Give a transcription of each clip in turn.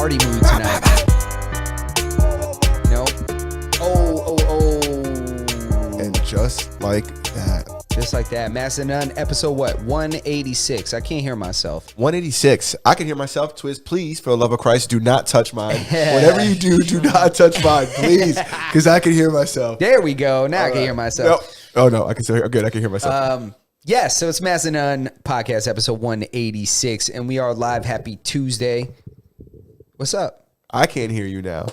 party mood tonight. Nope. And just like that. Just like that. Master None, episode what? 186. I can't hear myself. 186. I can hear myself. Twiz, please, for the love of Christ, do not touch mine. Whatever you do not touch mine, please, because I can hear myself. There we go. Now I can hear myself. No. Oh, no. I can still hear. Good. I can hear myself. Yes, so it's Master None podcast, episode 186, and we are live. Happy Tuesday. What's up? I can't hear you now.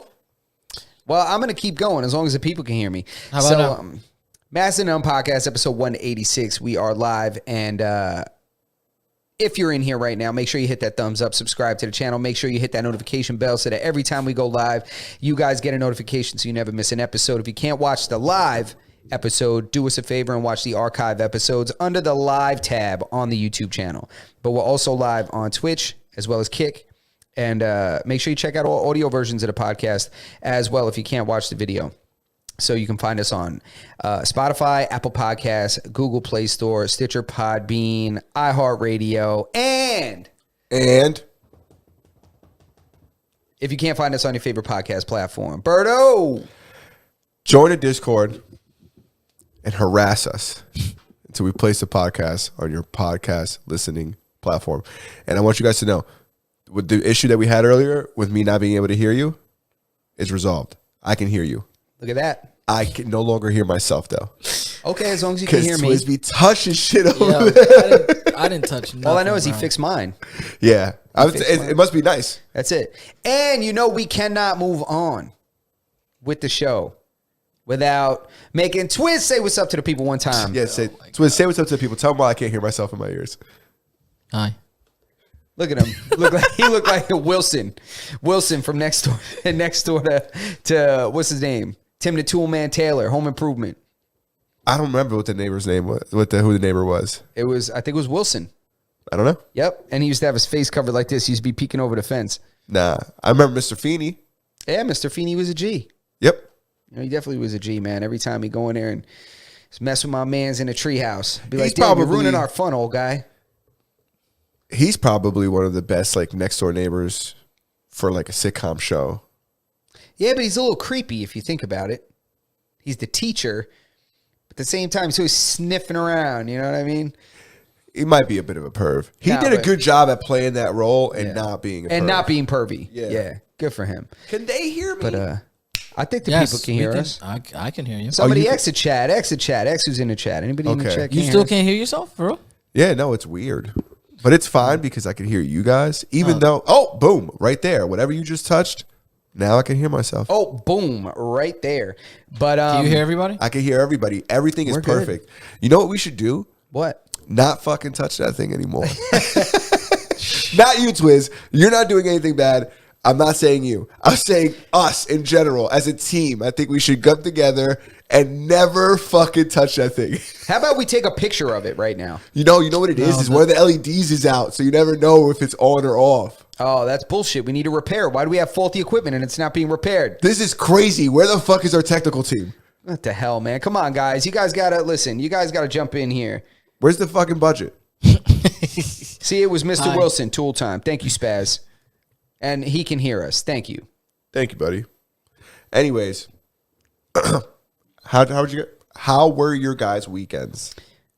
Well, I'm going to keep going as long as the people can hear me. How about now? Master None podcast, episode 186. We are live, and if you're in here right now, make sure you hit that thumbs up, subscribe to the channel, make sure you hit that notification bell so that every time we go live, you guys get a notification so you never miss an episode. If you can't watch the live episode, do us a favor and watch the archive episodes under the live tab on the YouTube channel. But we're also live on Twitch as well as Kick. And make sure you check out all audio versions of the podcast as well if you can't watch the video. So you can find us on Spotify, Apple Podcasts, Google Play Store, Stitcher, Podbean, iHeartRadio, and if you can't find us on your favorite podcast platform, Birdo, join a Discord and harass us until we place the podcast on your podcast listening platform. And I want you guys to know, with the issue that we had earlier with me not being able to hear you is resolved. I can hear you. Look at that. I can no longer hear myself though. Okay, as long as you can hear me. Because Twiz be touching shit over there. I didn't touch nothing. All I know is he bro. fixed mine. Yeah, it must be nice. That's it. And you know we cannot move on with the show without making Twiz say what's up to the people one time. Yeah, Twiz, say what's up to the people. Tell them why I can't hear myself in my ears. Hi. Look at him. He looked like Wilson. Wilson from next door to what's his name? Tim the Toolman Taylor, Home Improvement. I don't remember what the neighbor's name was. Who the neighbor was. I think it was Wilson. I don't know. Yep. And he used to have his face covered like this. He used to be peeking over the fence. Nah. I remember Mr. Feeney. Yeah, Mr. Feeney was a G. Yep. You know, he definitely was a G, man. Every time he go in there and mess with my mans in the treehouse. Be like, He's damn, you're probably ruining our fun, old guy. He's probably one of the best like next door neighbors for like a sitcom show. Yeah, but he's a little creepy if you think about it. He's the teacher. But at the same time, he's always sniffing around. You know what I mean? He might be a bit of a perv. He did a good job at playing that role and not being a perv. And not being pervy. Yeah. Yeah. Good for him. Can they hear me? But I think the Yes, people can hear us. I can hear you. Somebody exit chat. X who's in the chat. Anybody in the Okay. chat? You still can't hear yourself, bro? Yeah, no, it's weird. But it's fine because I can hear you guys. Even though, boom, right there. Whatever you just touched, now I can hear myself. Oh, boom, right there. But Can you hear everybody? I can hear everybody. Everything is We're good. perfect. You know what we should do? what? Not fucking touch that thing anymore. Not you, Twiz. You're not doing anything bad. I'm not saying you. I'm saying us in general as a team. I think we should come together and never fucking touch that thing. How about we take a picture of it right now? You know what it is? Is one of the LEDs is out, so you never know if it's on or off. Oh, that's bullshit. We need to repair. Why do we have faulty equipment and it's not being repaired? This is crazy. Where the fuck is our technical team? What the hell, man? Come on, guys. You guys got to listen. You guys got to jump in here. Where's the fucking budget? See, it was Mr. Wilson, Tool Time. Thank you, Spaz. And he can hear us. Thank you. Thank you, buddy. Anyways, how were your guys' weekends?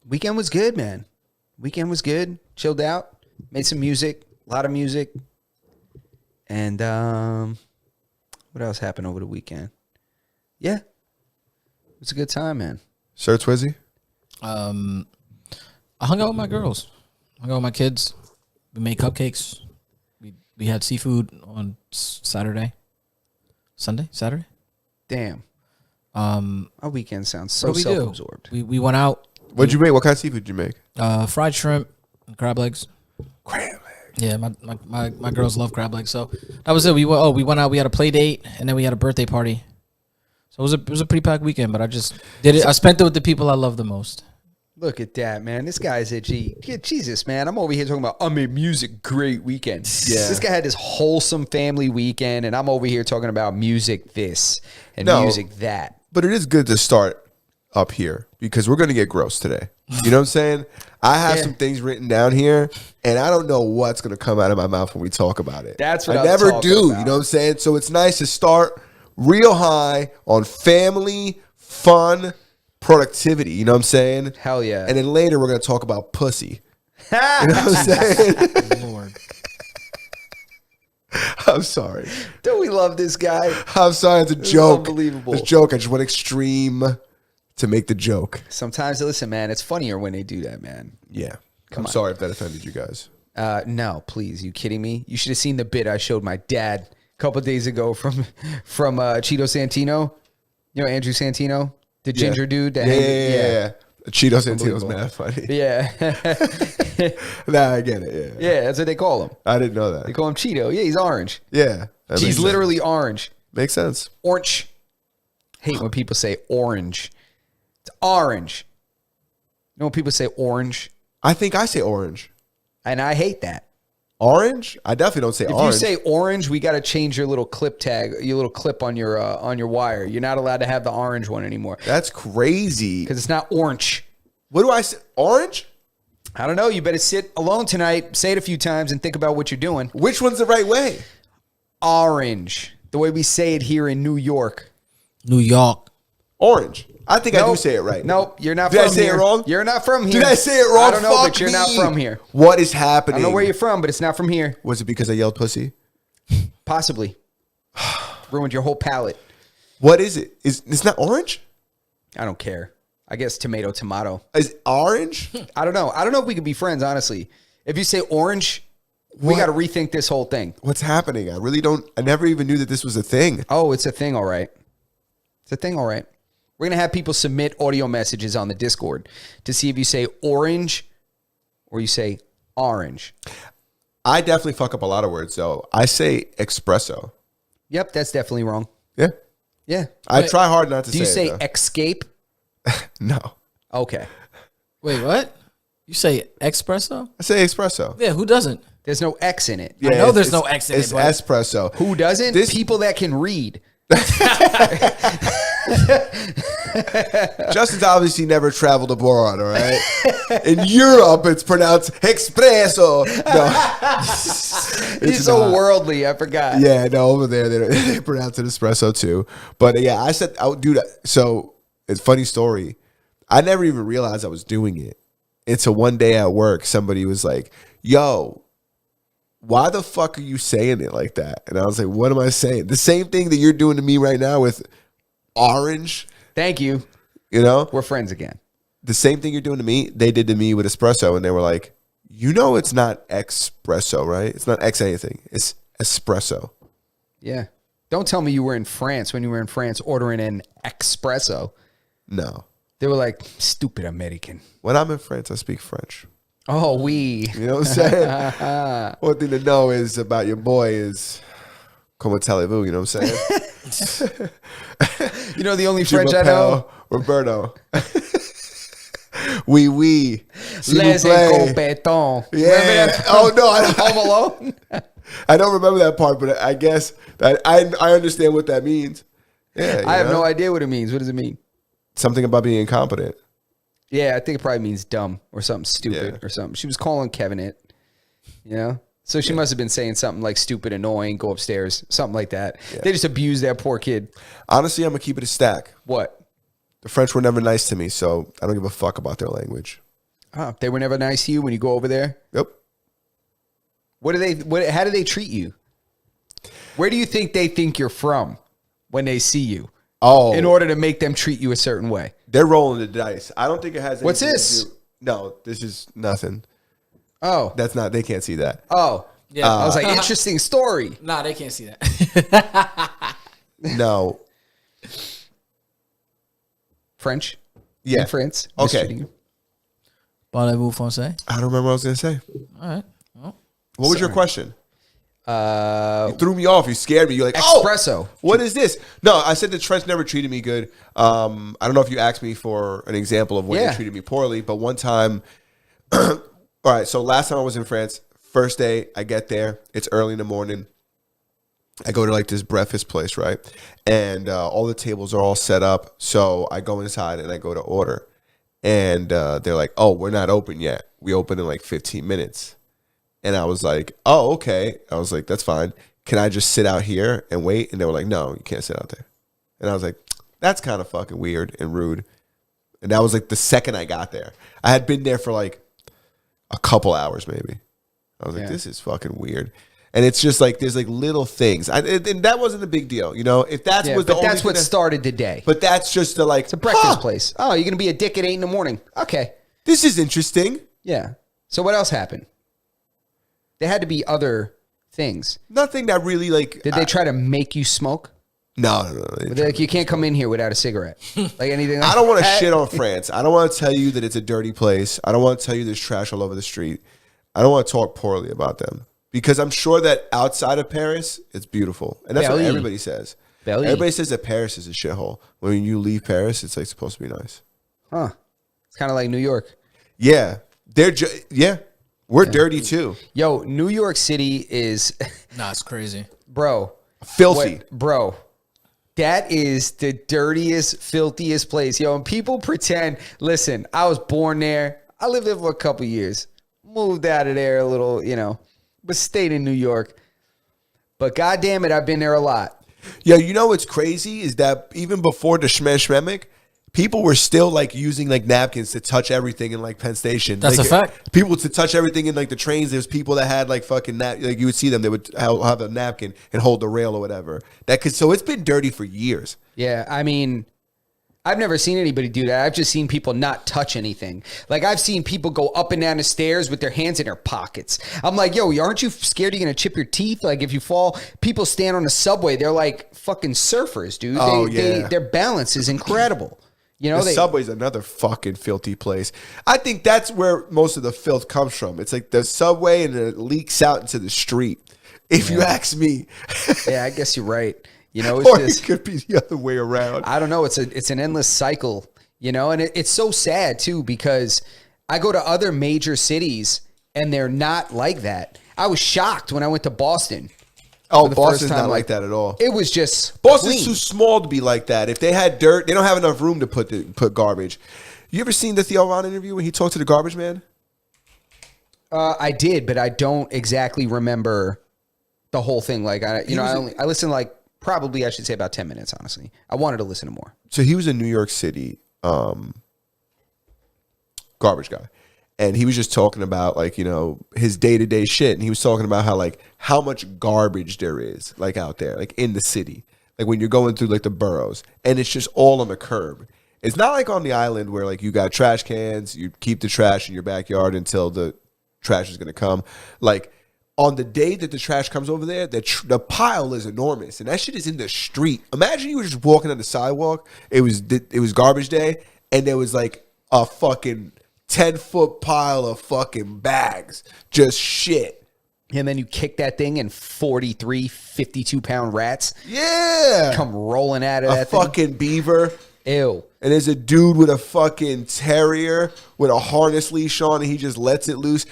Weekend was good, man. Weekend was good. Chilled out. Made some music. A lot of music. And what else happened over the weekend? Yeah. It was a good time, man. Sir Twizzy? I hung out with my girls. I hung out with my kids. We made cupcakes. We had seafood on Saturday. Saturday? Damn. Our weekend sounds so What did we do? self-absorbed. We went out. What'd you make? What kind of seafood did you make? Fried shrimp and crab legs. Crab legs. Yeah, my girls love crab legs. So that was it. We went out. We had a play date and then we had a birthday party. So it was a pretty packed weekend. But I just did it. I spent it with the people I love the most. Look at that, man. This guy's a G. Yeah, Jesus, man. I'm over here talking about, I made music great weekend. Yeah. This guy had this wholesome family weekend, and I'm over here talking about music this and music that. But it is good to start up here because we're going to get gross today. You know what I'm saying? I have Yeah. some things written down here, and I don't know what's going to come out of my mouth when we talk about it. That's what I I'm never talking do. about. You know what I'm saying? So it's nice to start real high on family, fun, productivity. You know what I'm saying? Hell yeah. And then later we're going to talk about pussy. You know what I'm saying? Lord. I'm sorry. Don't we love this guy? I'm sorry. It's a joke. unbelievable. It's a joke. I just went extreme to make the joke. Sometimes, listen, man, it's funnier when they do that, man. Yeah. I'm on. sorry if that offended you guys. No, please. You kidding me? You should have seen the bit I showed my dad a couple days ago from Cheeto Santino. You know Andrew Santino, the ginger dude. That Yeah. Cheetos and Tito's Unbelievable. mad funny. Yeah. Nah, I get it. Yeah. Yeah, that's what they call him. I didn't know They that. call him Cheeto. Yeah, he's orange. Yeah. that makes He's sense. literally orange. Makes sense. Orange. Hate when people say orange. It's orange. You know when people say orange? I think I say orange. And I hate that. Orange? I definitely don't say If orange. you say orange, we got to change your little clip tag, your little clip on your wire. You're not allowed to have the orange one anymore That's crazy. because it's not orange. What do I say? Orange? I don't know. You better sit alone tonight, say it a few times, and think about what you're doing. Which one's the right way? Orange, the way we say it here in New York. New York. Orange. I think I do Nope. say it right. Nope, you're not Did from I say here. it wrong? You're not from here. Did I say it wrong? I don't know, Fuck but you're not me. from here. What is I happening? don't know where you're from, but it's not from here. Was it because I yelled pussy? Possibly. Ruined your whole palate. What is it? It's not orange? I don't care. I guess tomato. Is it orange? I don't know. I don't know if we could be friends, honestly. If you say orange, we What? got to rethink this whole thing. What's happening? I really don't. I never even knew that this was a thing. Oh, it's a thing, all right. It's a thing, all right. We're going to have people submit audio messages on the Discord to see if you say orange or you say orange. I definitely fuck up a lot of words, though. I say espresso. Yep, that's definitely wrong. Yeah. Yeah. I try hard not to Do you say say it, though. escape? No. Okay. Wait, what? You say espresso? I say espresso. Yeah, who doesn't? There's no X in it. I know there's no X in it, It's but- espresso. Who doesn't? This- People that can read. Justin's obviously never traveled abroad, all right? In Europe, it's pronounced espresso. No. He's so worldly. I forgot. Yeah, no, over there, they pronounce it espresso too. But yeah, I said, dude, so it's a funny story. I never even realized I was doing it. Until one day at work, somebody was like, yo, why the fuck are you saying it like that? And I was like, what am I saying? The same thing that you're doing to me right now with orange, Thank you. you know? We're friends again. The same thing you're doing to me, they did to me with espresso. And they were like, you know, it's not espresso, right? It's not X anything. It's espresso. Yeah. Don't tell me you were in France when you were in France ordering an espresso. No. They were like, stupid American. When I'm in France, I speak French. Oh, we. You know what I'm saying? One thing to know is about your boy is comment allez-vous, you know what I'm saying? You know the only Je French I know? m'appelle Roberto. Oui. S'il vous Les plaît. incompetents. Remember Yeah. that? Oh, no. I Home Alone? I don't remember that part, but I guess that I understand what that means. Yeah, I have you know? no idea what it means. What does it mean? Something about being incompetent. Yeah, I think it probably means dumb or something stupid Yeah. or something. She was calling Kevin it, you know? So she must have been saying something like stupid, annoying, go upstairs, something like that. They just abused that poor kid. Honestly, I'm going to keep it a stack. What? The French were never nice to me, so I don't give a fuck about their language. Oh, they were never nice to you when you go over there? Yep. How do they treat you? Where do you think they think you're from when they see you? Oh, In order to make them treat you a certain way. they're rolling the dice. I don't think it has. What's anything to this? do- No, this is nothing. Oh. That's not. They can't see that. Oh. Yeah. I was like, interesting story. Nah, they can't see that. No. French? Yeah. In France? Okay. Mistreating you? Parlez-vous français? I don't remember what I was gonna say. All right. Well, What was your Sorry. question? You threw me off. You scared me. You're like, Espresso. oh, what is this? No, I said the French never treated me good. I don't know if you asked me for an example of when Yeah. they treated me poorly, but one time, all right, so last time I was in France, first day I get there, it's early in the morning. I go to like this breakfast place, right? And all the tables are all set up. So I go inside and I go to order. And they're like, "Oh, we're not open yet. We open in like 15 minutes." And I was like, "Oh, okay." I was like, "That's fine. Can I just sit out here and wait?" And they were like, "No, you can't sit out there." And I was like, "That's kind of fucking weird and rude." And that was like the second I got there. I had been there for like a couple hours maybe. I was like, "This is fucking weird." And it's just like there's like little things, and that wasn't a big deal, you know. If that's was the but only that's thing what started the day. But that's just the like It's a breakfast place. Oh, you're gonna be a dick at 8 a.m. Okay. This is interesting. Yeah. So what else happened? There had to be other things. Nothing that really like. Did they try to make you smoke? No. They're like, you can't come in here without a cigarette. Like anything. Like I don't want to that? shit on France. I don't want to tell you that it's a dirty place. I don't want to tell you there's trash all over the street. I don't want to talk poorly about them because I'm sure that outside of Paris, it's beautiful, and that's what Belly. everybody says. Belly. Everybody says that Paris is a shithole. When you leave Paris, it's like supposed to be nice. Huh? It's kind of like New York. Yeah, we're dirty too. Yo, New York City is, Nah, it's crazy. bro, Filthy. bro. That is the dirtiest, filthiest place. Yo, and people pretend, listen, I was born there. I lived there for a couple years. Moved out of there a little, but stayed in New York. But goddamn it, I've been there a lot. Yeah, you know what's crazy is that even before the Schmemic, people were still like using like napkins to touch everything in like Penn Station. That's like, a fact. People to touch everything in like the trains. There's people that had like fucking like you would see them. They would have a napkin and hold the rail or whatever. So it's been dirty for years. Yeah, I mean, I've never seen anybody do that. I've just seen people not touch anything. Like, I've seen people go up and down the stairs with their hands in their pockets. I'm like, yo, aren't you scared you're going to chip your teeth? Like, if you fall, people stand on the subway. They're like fucking surfers, dude. Oh, yeah. Their balance is incredible. You know, The subway's another fucking filthy place. I think that's where most of the filth comes from. It's like the subway and it leaks out into the street. If you ask me. yeah, I guess you're right. You know, it's Or just, it could be the other way around. I don't know. It's an endless cycle, and it's so sad too, because I go to other major cities and they're not like that. I was shocked when I went to Boston. Oh, the Boston's first time, not like that at all. It was just Boston's clean. too small to be like that. If they had dirt, they don't have enough room to put garbage. You ever seen the Theo Von interview when he talked to the garbage man? I did, but I don't exactly remember the whole thing. Like I listened like probably I should say about 10 minutes. Honestly, I wanted to listen to more. So he was a New York City garbage guy. And he was just talking about like, his day-to-day shit. And he was talking about how much garbage there is like out there, like in the city, like when you're going through like the boroughs and it's just all on the curb. It's not like on the island where like you got trash cans, you keep the trash in your backyard until the trash is going to come. Like on the day that the trash comes over there, the pile is enormous and that shit is in the street. Imagine you were just walking on the sidewalk. It was garbage day and there was like a fucking 10-foot pile of fucking bags, just shit. And then you kick that thing and 43 52-pound rats Yeah. come rolling out of A that thing. fucking beaver. Ew. And there's a dude with a fucking terrier with a harness leash on and he just lets it loose.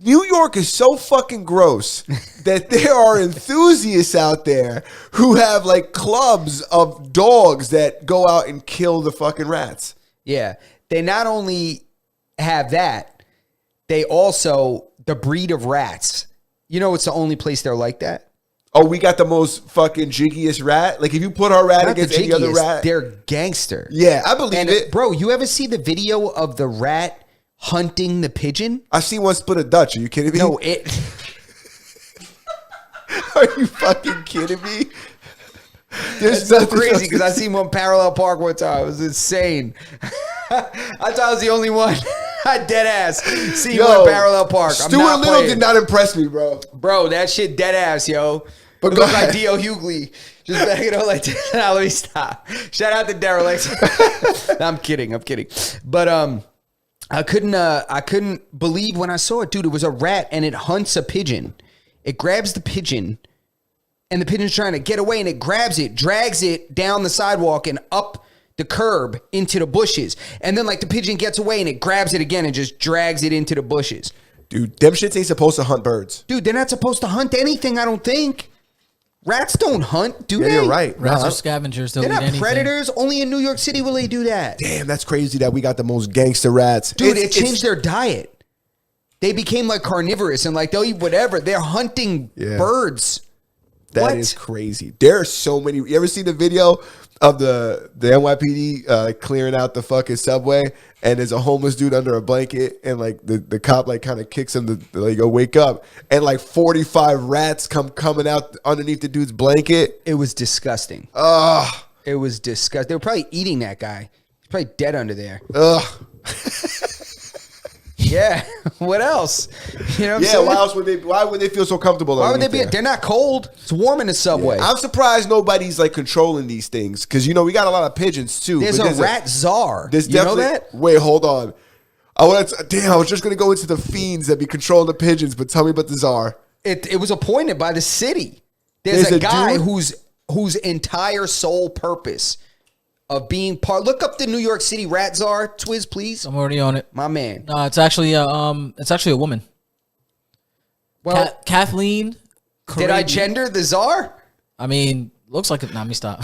New York is so fucking gross that there are enthusiasts out there who have like clubs of dogs that go out and kill the fucking rats. Yeah. They not only have that, they also, the breed of rats. It's the only place they're like that. Oh, we got the most fucking jiggiest rat. Like if you put our rat Not the against any other jiggiest, rat. they're gangster. Yeah, I believe And it. bro, you ever see the video of the rat hunting the pigeon? I've seen one split a Dutch. Are you kidding me? No, it. Are you fucking kidding me? It's so crazy because I seen one parallel park one time. It was insane. I thought I was the only one. I dead ass see one parallel park. I'm Stuart not Little playing. did not impress me, bro. Bro, that shit dead ass, yo. But It go looked like ahead. D.O. Hughley. Just back it up like that. Now let me stop. Shout out to Derelict. No, I'm kidding. But I couldn't believe when I saw it, dude. It was a rat and it hunts a pigeon. It grabs the pigeon and the pigeon's trying to get away and it grabs it, drags it down the sidewalk and up the curb into the bushes. And then like the pigeon gets away and it grabs it again and just drags it into the bushes. Dude, them shits ain't supposed to hunt birds. Dude, they're not supposed to hunt anything, I don't think. Rats don't hunt, do Yeah, they? you're right. Rats Nah, are scavengers. They'll They're eat not anything. predators. Only in New York City will they do that. Damn, that's crazy that we got the most gangster rats. Dude, it changed their diet. They became like carnivorous and like they'll eat whatever. They're hunting Yeah. birds. That is crazy. There are so many. You ever seen the video of the NYPD clearing out the fucking subway, and there's a homeless dude under a blanket, and like the cop like kind of kicks him to like go wake up, and like 45 rats coming out underneath the dude's blanket. It was disgusting. Ugh, It was disgusting. They were probably eating that guy. He's probably dead under there. ugh. Yeah. What else? You know what I'm Yeah. saying? Why else would they? Why would they feel so comfortable? Why would they underneath be? there? They're not cold. It's warm in the subway. I'm surprised nobody's like controlling these things because we got a lot of pigeons too. There's but a rat czar. There's You know definitely. that? Wait, hold on. I was just gonna go into the fiends that be controlling the pigeons, but tell me about the czar. It was appointed by the city. There's a guy dude? whose entire sole purpose of being part. Look up the New York City rat czar, Twiz, please. I'm already on it. My man. No, it's actually a woman. Well, Kathleen. did I Carady. gender the czar? I mean, looks like it. Nah, let me stop.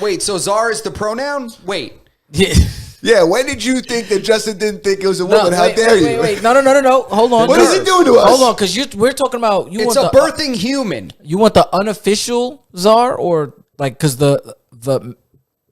Wait, so czar is the pronoun? Wait. Yeah. Yeah, when did you think that Justin didn't think it was a woman? How dare you? Wait. No. Hold on. What is he doing to us? Hold on, because we're talking about It's a birthing human. You want the unofficial czar, or like because the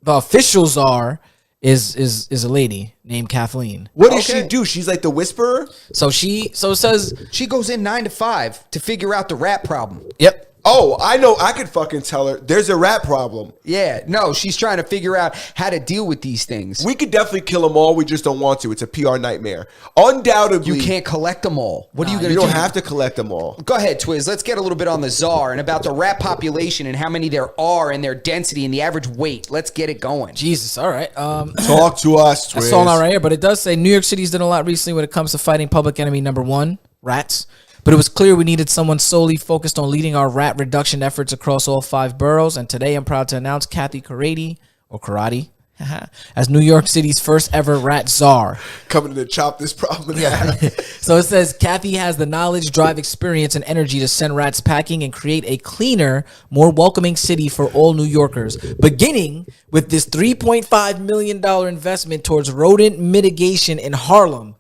official czar is a lady named Kathleen. What does Okay. she do? She's like the whisperer? So it says, She goes in 9 to 5 to figure out the rat problem. yep. Oh, I know. I could fucking tell her there's a rat problem. Yeah, no, she's trying to figure out how to deal with these things. We could definitely kill them all. We just don't want to. It's a PR nightmare. Undoubtedly. You can't collect them all. What are you going You to do? don't have to collect them all. Go ahead, Twiz. Let's get a little bit on the czar and about the rat population and how many there are and their density and the average weight. Let's get it going. Jesus. All right. Talk to us, That's Twiz. all not right here, but it does say New York City's done a lot recently when it comes to fighting public enemy number one, rats. But it was clear we needed someone solely focused on leading our rat reduction efforts across all 5 boroughs. And today I'm proud to announce Kathy Carady, or Karate, as New York City's first ever rat czar. Coming to chop this problem in half. So it says Kathy has the knowledge, drive, experience, and energy to send rats packing and create a cleaner, more welcoming city for all New Yorkers. Beginning with this $3.5 million investment towards rodent mitigation in Harlem.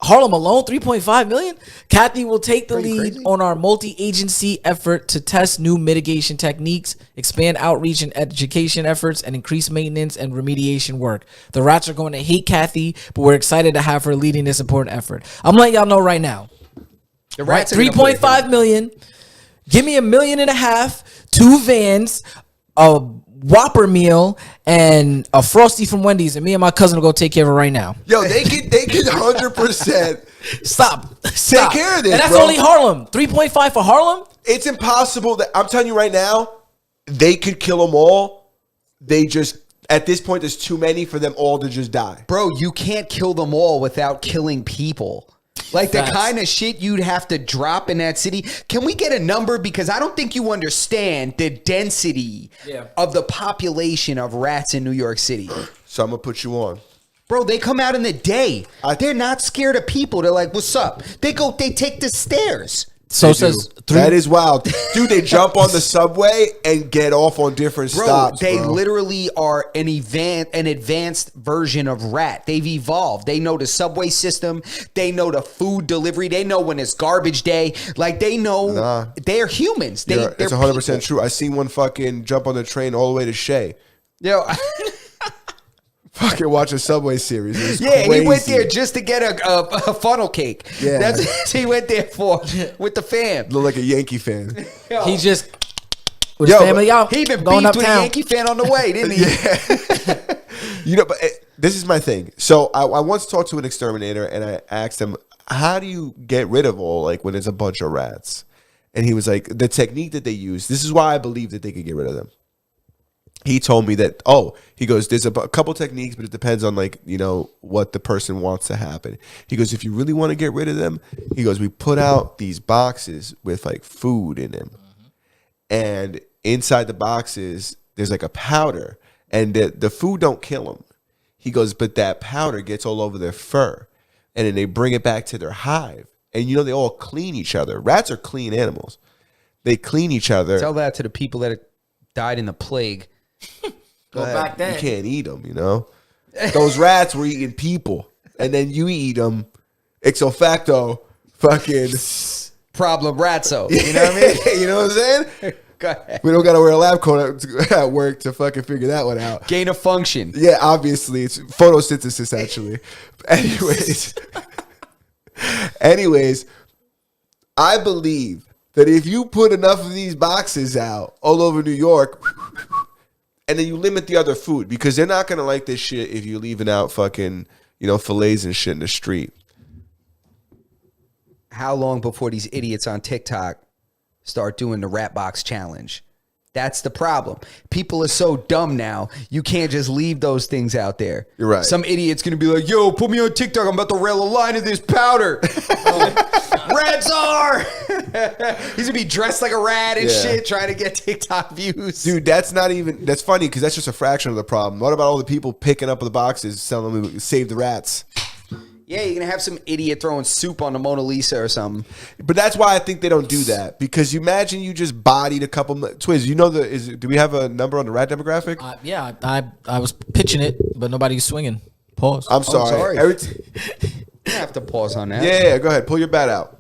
Harlem alone, $3.5 million. Kathy will take the lead on our multi-agency effort to test new mitigation techniques, expand outreach and education efforts, and increase maintenance and remediation work. The rats are going to hate Kathy, but we're excited to have her leading this important effort. I'm letting y'all know right now. The Right, rats are gonna play 3.5 million. Give me $1.5 million, 2 vans, a Whopper meal, and a Frosty from Wendy's, and me and my cousin will go take care of it right now. Yo, they could 100%. Stop. Take care of this, And that's bro. only Harlem. 3.5 for Harlem? It's impossible that I'm telling you right now, they could kill them all. They just at this point there's too many for them all to just die. Bro, you can't kill them all without killing people. Like the Facts. kind of shit you'd have to drop in that city. Can we get a number? Because I don't think you understand the density of the population of rats in New York City. So I'm gonna put you on. Bro, they come out in the day. They're not scared of people. They're like, what's up? They take the stairs. So They it says do. That is wild. Dude, they jump on the subway and get off on different Bro, stops. they bro. literally are an advanced version of rat. They've evolved. They know the subway system. They know the food delivery. They know when it's garbage day. Like they know they're humans. Yeah, They're it's 100% people. true. I seen one fucking jump on the train all the way to Shea. Yo, Fucking watch a Subway series. It was yeah, crazy. he went there just to get a funnel cake. Yeah. That's what he went there for with the fam. Look like a Yankee fan. Yo, he just with his Yo, family out. he even going beefed with a uptown. Yankee fan on the way, didn't he? You know, but this is my thing. So I once talked to an exterminator and I asked him, how do you get rid of all, like when there's a bunch of rats? And he was like, the technique that they use, this is why I believe that they could get rid of them. He told me that, he goes, there's a couple techniques, but it depends on like, what the person wants to happen. He goes, if you really want to get rid of them, he goes, we put out these boxes with like food in them. And inside the boxes, there's like a powder and the food don't kill them. He goes, but that powder gets all over their fur and then they bring it back to their hive. And they all clean each other. Rats are clean animals. they clean each other. Tell that to the people that died in the plague. Go back then. You can't eat them, you know? Those rats were eating people. And then you eat them. Ipso facto, fucking... Problem ratso. You know what I mean? You know what I'm saying? Go ahead. We don't got to wear a lab coat at work to fucking figure that one out. Gain of function. Yeah, obviously. It's photosynthesis, actually. Anyways, I believe that if you put enough of these boxes out all over New York, and then you limit the other food, because they're not going to like this shit if you're leaving out fucking, fillets and shit in the street. How long before these idiots on TikTok start doing the rat box challenge? That's the problem. People are so dumb now. You can't just leave those things out there. You're right. Some idiot's going to be like, yo, put me on TikTok. I'm about to rail a line of this powder. Rat czar. He's going to be dressed like a rat and shit trying to get TikTok views. Dude, that's funny because that's just a fraction of the problem. What about all the people picking up the boxes selling them, save the rats? Yeah, you're going to have some idiot throwing soup on the Mona Lisa or something. But that's why I think they don't do that. Because you imagine you just bodied a couple... Twins, do we have a number on the rat demographic? Yeah, I was pitching it, but nobody's swinging. Pause. I'm sorry. You have to pause on that. Yeah, go ahead. Pull your bat out.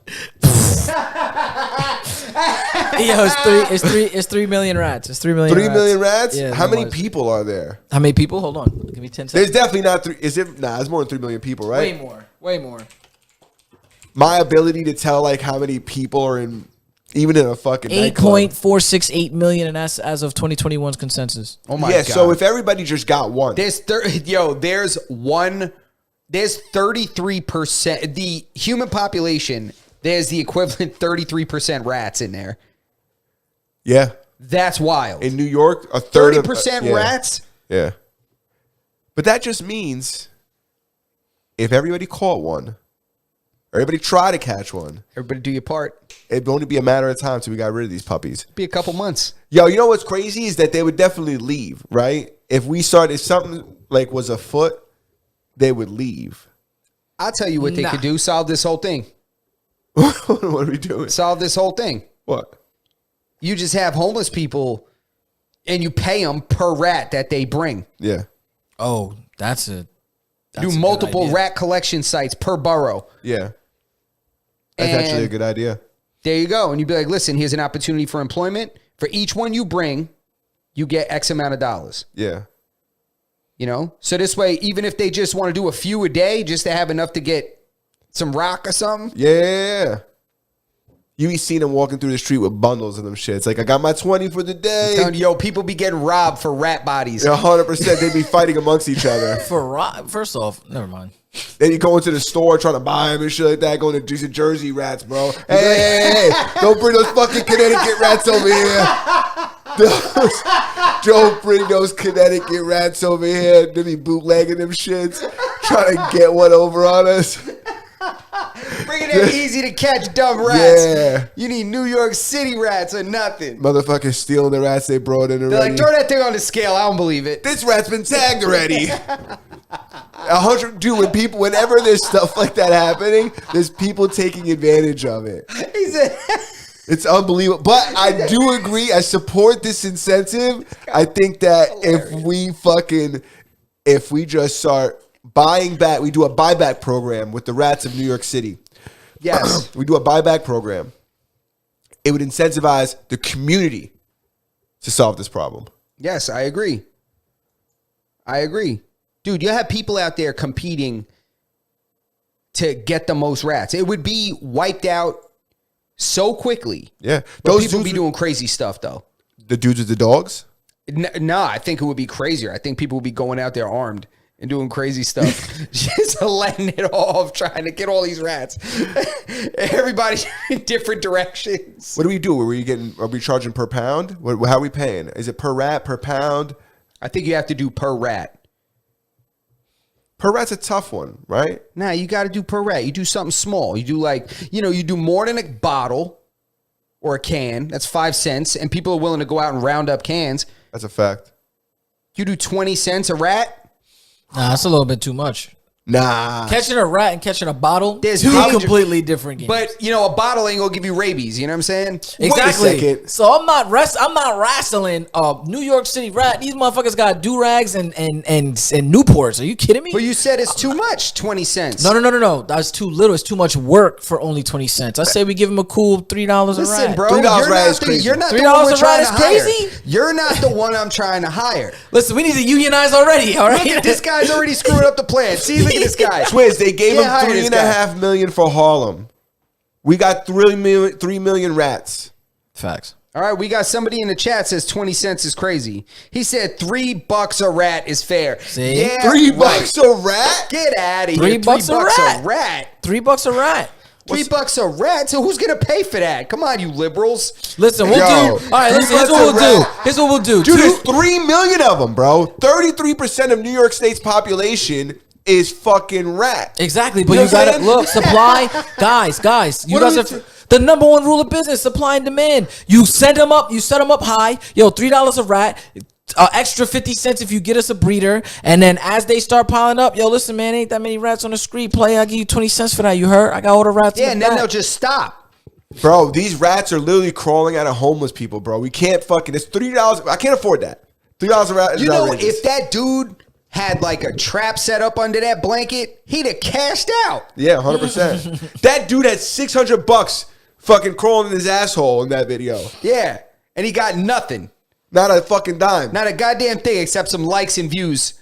Yo, it's 3 million rats. It's 3 million 3 million rats? Yeah, How many people are there? How many people? Hold on. Give me 10 There's seconds. definitely not 3. Is it? Nah, it's more than 3 million people, right? Way more. My ability to tell like how many people are even in a fucking nightclub. 8.468 million, and that's as of 2021's consensus. Oh my Yeah, God. so if everybody just got one. There's 33%. The human population, there's the equivalent 33% rats in there. Yeah. That's wild. In New York, a third 30% of rats? Yeah. But that just means if everybody caught one, or everybody tried to catch one, Everybody do your part. it'd only be a matter of time till we got rid of these puppies. Be a couple months. Yo, you know what's crazy is that they would definitely leave, right? If something like was afoot, they would leave. I'll tell you what they could do. Solve this whole thing. What are we doing? Solve this whole thing. What? You just have homeless people and you pay them per rat that they bring. Yeah. Oh, that's a Do multiple rat collection sites per borough. Yeah. That's And actually a good idea. there you go. And you'd be like, listen, here's an opportunity for employment. For each one you bring, you get X amount of dollars. Yeah. You know? So this way, even if they just want to do a few a day just to have enough to get some rock or something. Yeah. You be seeing them walking through the street with bundles of them shits. Like, I got my 20 for the day. Telling you, yo, people be getting robbed for rat bodies. 100%. They be fighting amongst each other. First off, never mind. Then you go into the store trying to buy them and shit like that, going to decent Jersey rats, bro. Hey, don't bring those fucking Connecticut rats over here. Don't bring those Connecticut rats over here. They be bootlegging them shits, trying to get one over on us. Bringing in easy to catch dumb rats. Yeah. You need New York City rats or nothing. Motherfuckers stealing the rats they brought in They're already. like, throw that thing on the scale. I don't believe it. This rat's been tagged already. 100, dude. Whenever there's stuff like that happening, there's people taking advantage of it. He said, It's unbelievable. But I do agree. I support this incentive. I think that if we just start buying back, we do a buyback program with the rats of New York City. yes. We do a buyback program. It would incentivize the community to solve this problem. Yes, I agree. Dude, you have people out there competing to get the most rats. It would be wiped out so quickly. Yeah. But Those people dudes be doing crazy stuff, though. the dudes with the dogs? No, I think it would be crazier. I think people would be going out there armed and doing crazy stuff. Just letting it off, trying to get all these rats. Everybody in different directions. What do we do? Are we charging per pound? How are we paying? Is it per rat, per pound? I think you have to do per rat. Per rat's a tough one, right? Nah, you got to do per rat. You do something small. You do you do more than a bottle or a can. That's 5 cents. And people are willing to go out and round up cans. That's a fact. You do 20 cents a rat. Nah, that's a little bit too much. Nah. Catching a rat and catching a bottle, There's two danger- completely different games. But a bottle ain't gonna give you rabies. You know what I'm saying? Exactly. Wait a second. So I'm not wrestling New York City rat. These motherfuckers got do-rags and Newports. Are you kidding me? But you said it's too much. 20 cents. No. That's too little. It's too much work for only 20 cents. I say we give him a cool $3 a Listen, rat. bro. $3 You're rat not is the- crazy. You're not the $3 one we're a trying rat to is hire. crazy? You're not the one I'm trying to hire. Listen, we need to unionize already. All right. Look at this guy's already screwing up the plan. See, look at this guy. Swizz, they gave Get him hired, this guy. $3.5 million for Harlem. We got 3 million rats. Facts. All right, we got somebody in the chat says 20 cents is crazy. He said $3 a rat is fair. See? Yeah, $3 right. a rat? Get out of here. $3 a rat. $3 a rat. $3 a rat. $3 a rat. So who's gonna pay for that? Come on, you liberals. Listen, we'll Yo, do. All right, listen. Here's $3 what a we'll do. rat. Here's what we'll do. Dude, there's 3 million of them, bro. 33% of New York State's population is fucking rat. Exactly, but You know you what I'm gotta saying? look, supply, guys. You What guys are we are the number one rule of business: supply and demand. You set them up high. Yo, $3 a rat. Extra 50 cents if you get us a breeder, and then as they start piling up, yo, listen, man, ain't that many rats on the street. Play, I'll give you 20 cents for that. You heard? I got all the rats. Yeah, in and the then back. they'll just stop. Bro, these rats are literally crawling out of homeless people, bro. We can't fucking, it's $3. I can't afford that. $3 a rat is You know, outrageous. if that dude had like a trap set up under that blanket, he'd have cashed out. Yeah, 100%. That dude had $600 fucking crawling in his asshole in that video. Yeah, and he got nothing. Not a fucking dime. Not a goddamn thing except some likes and views.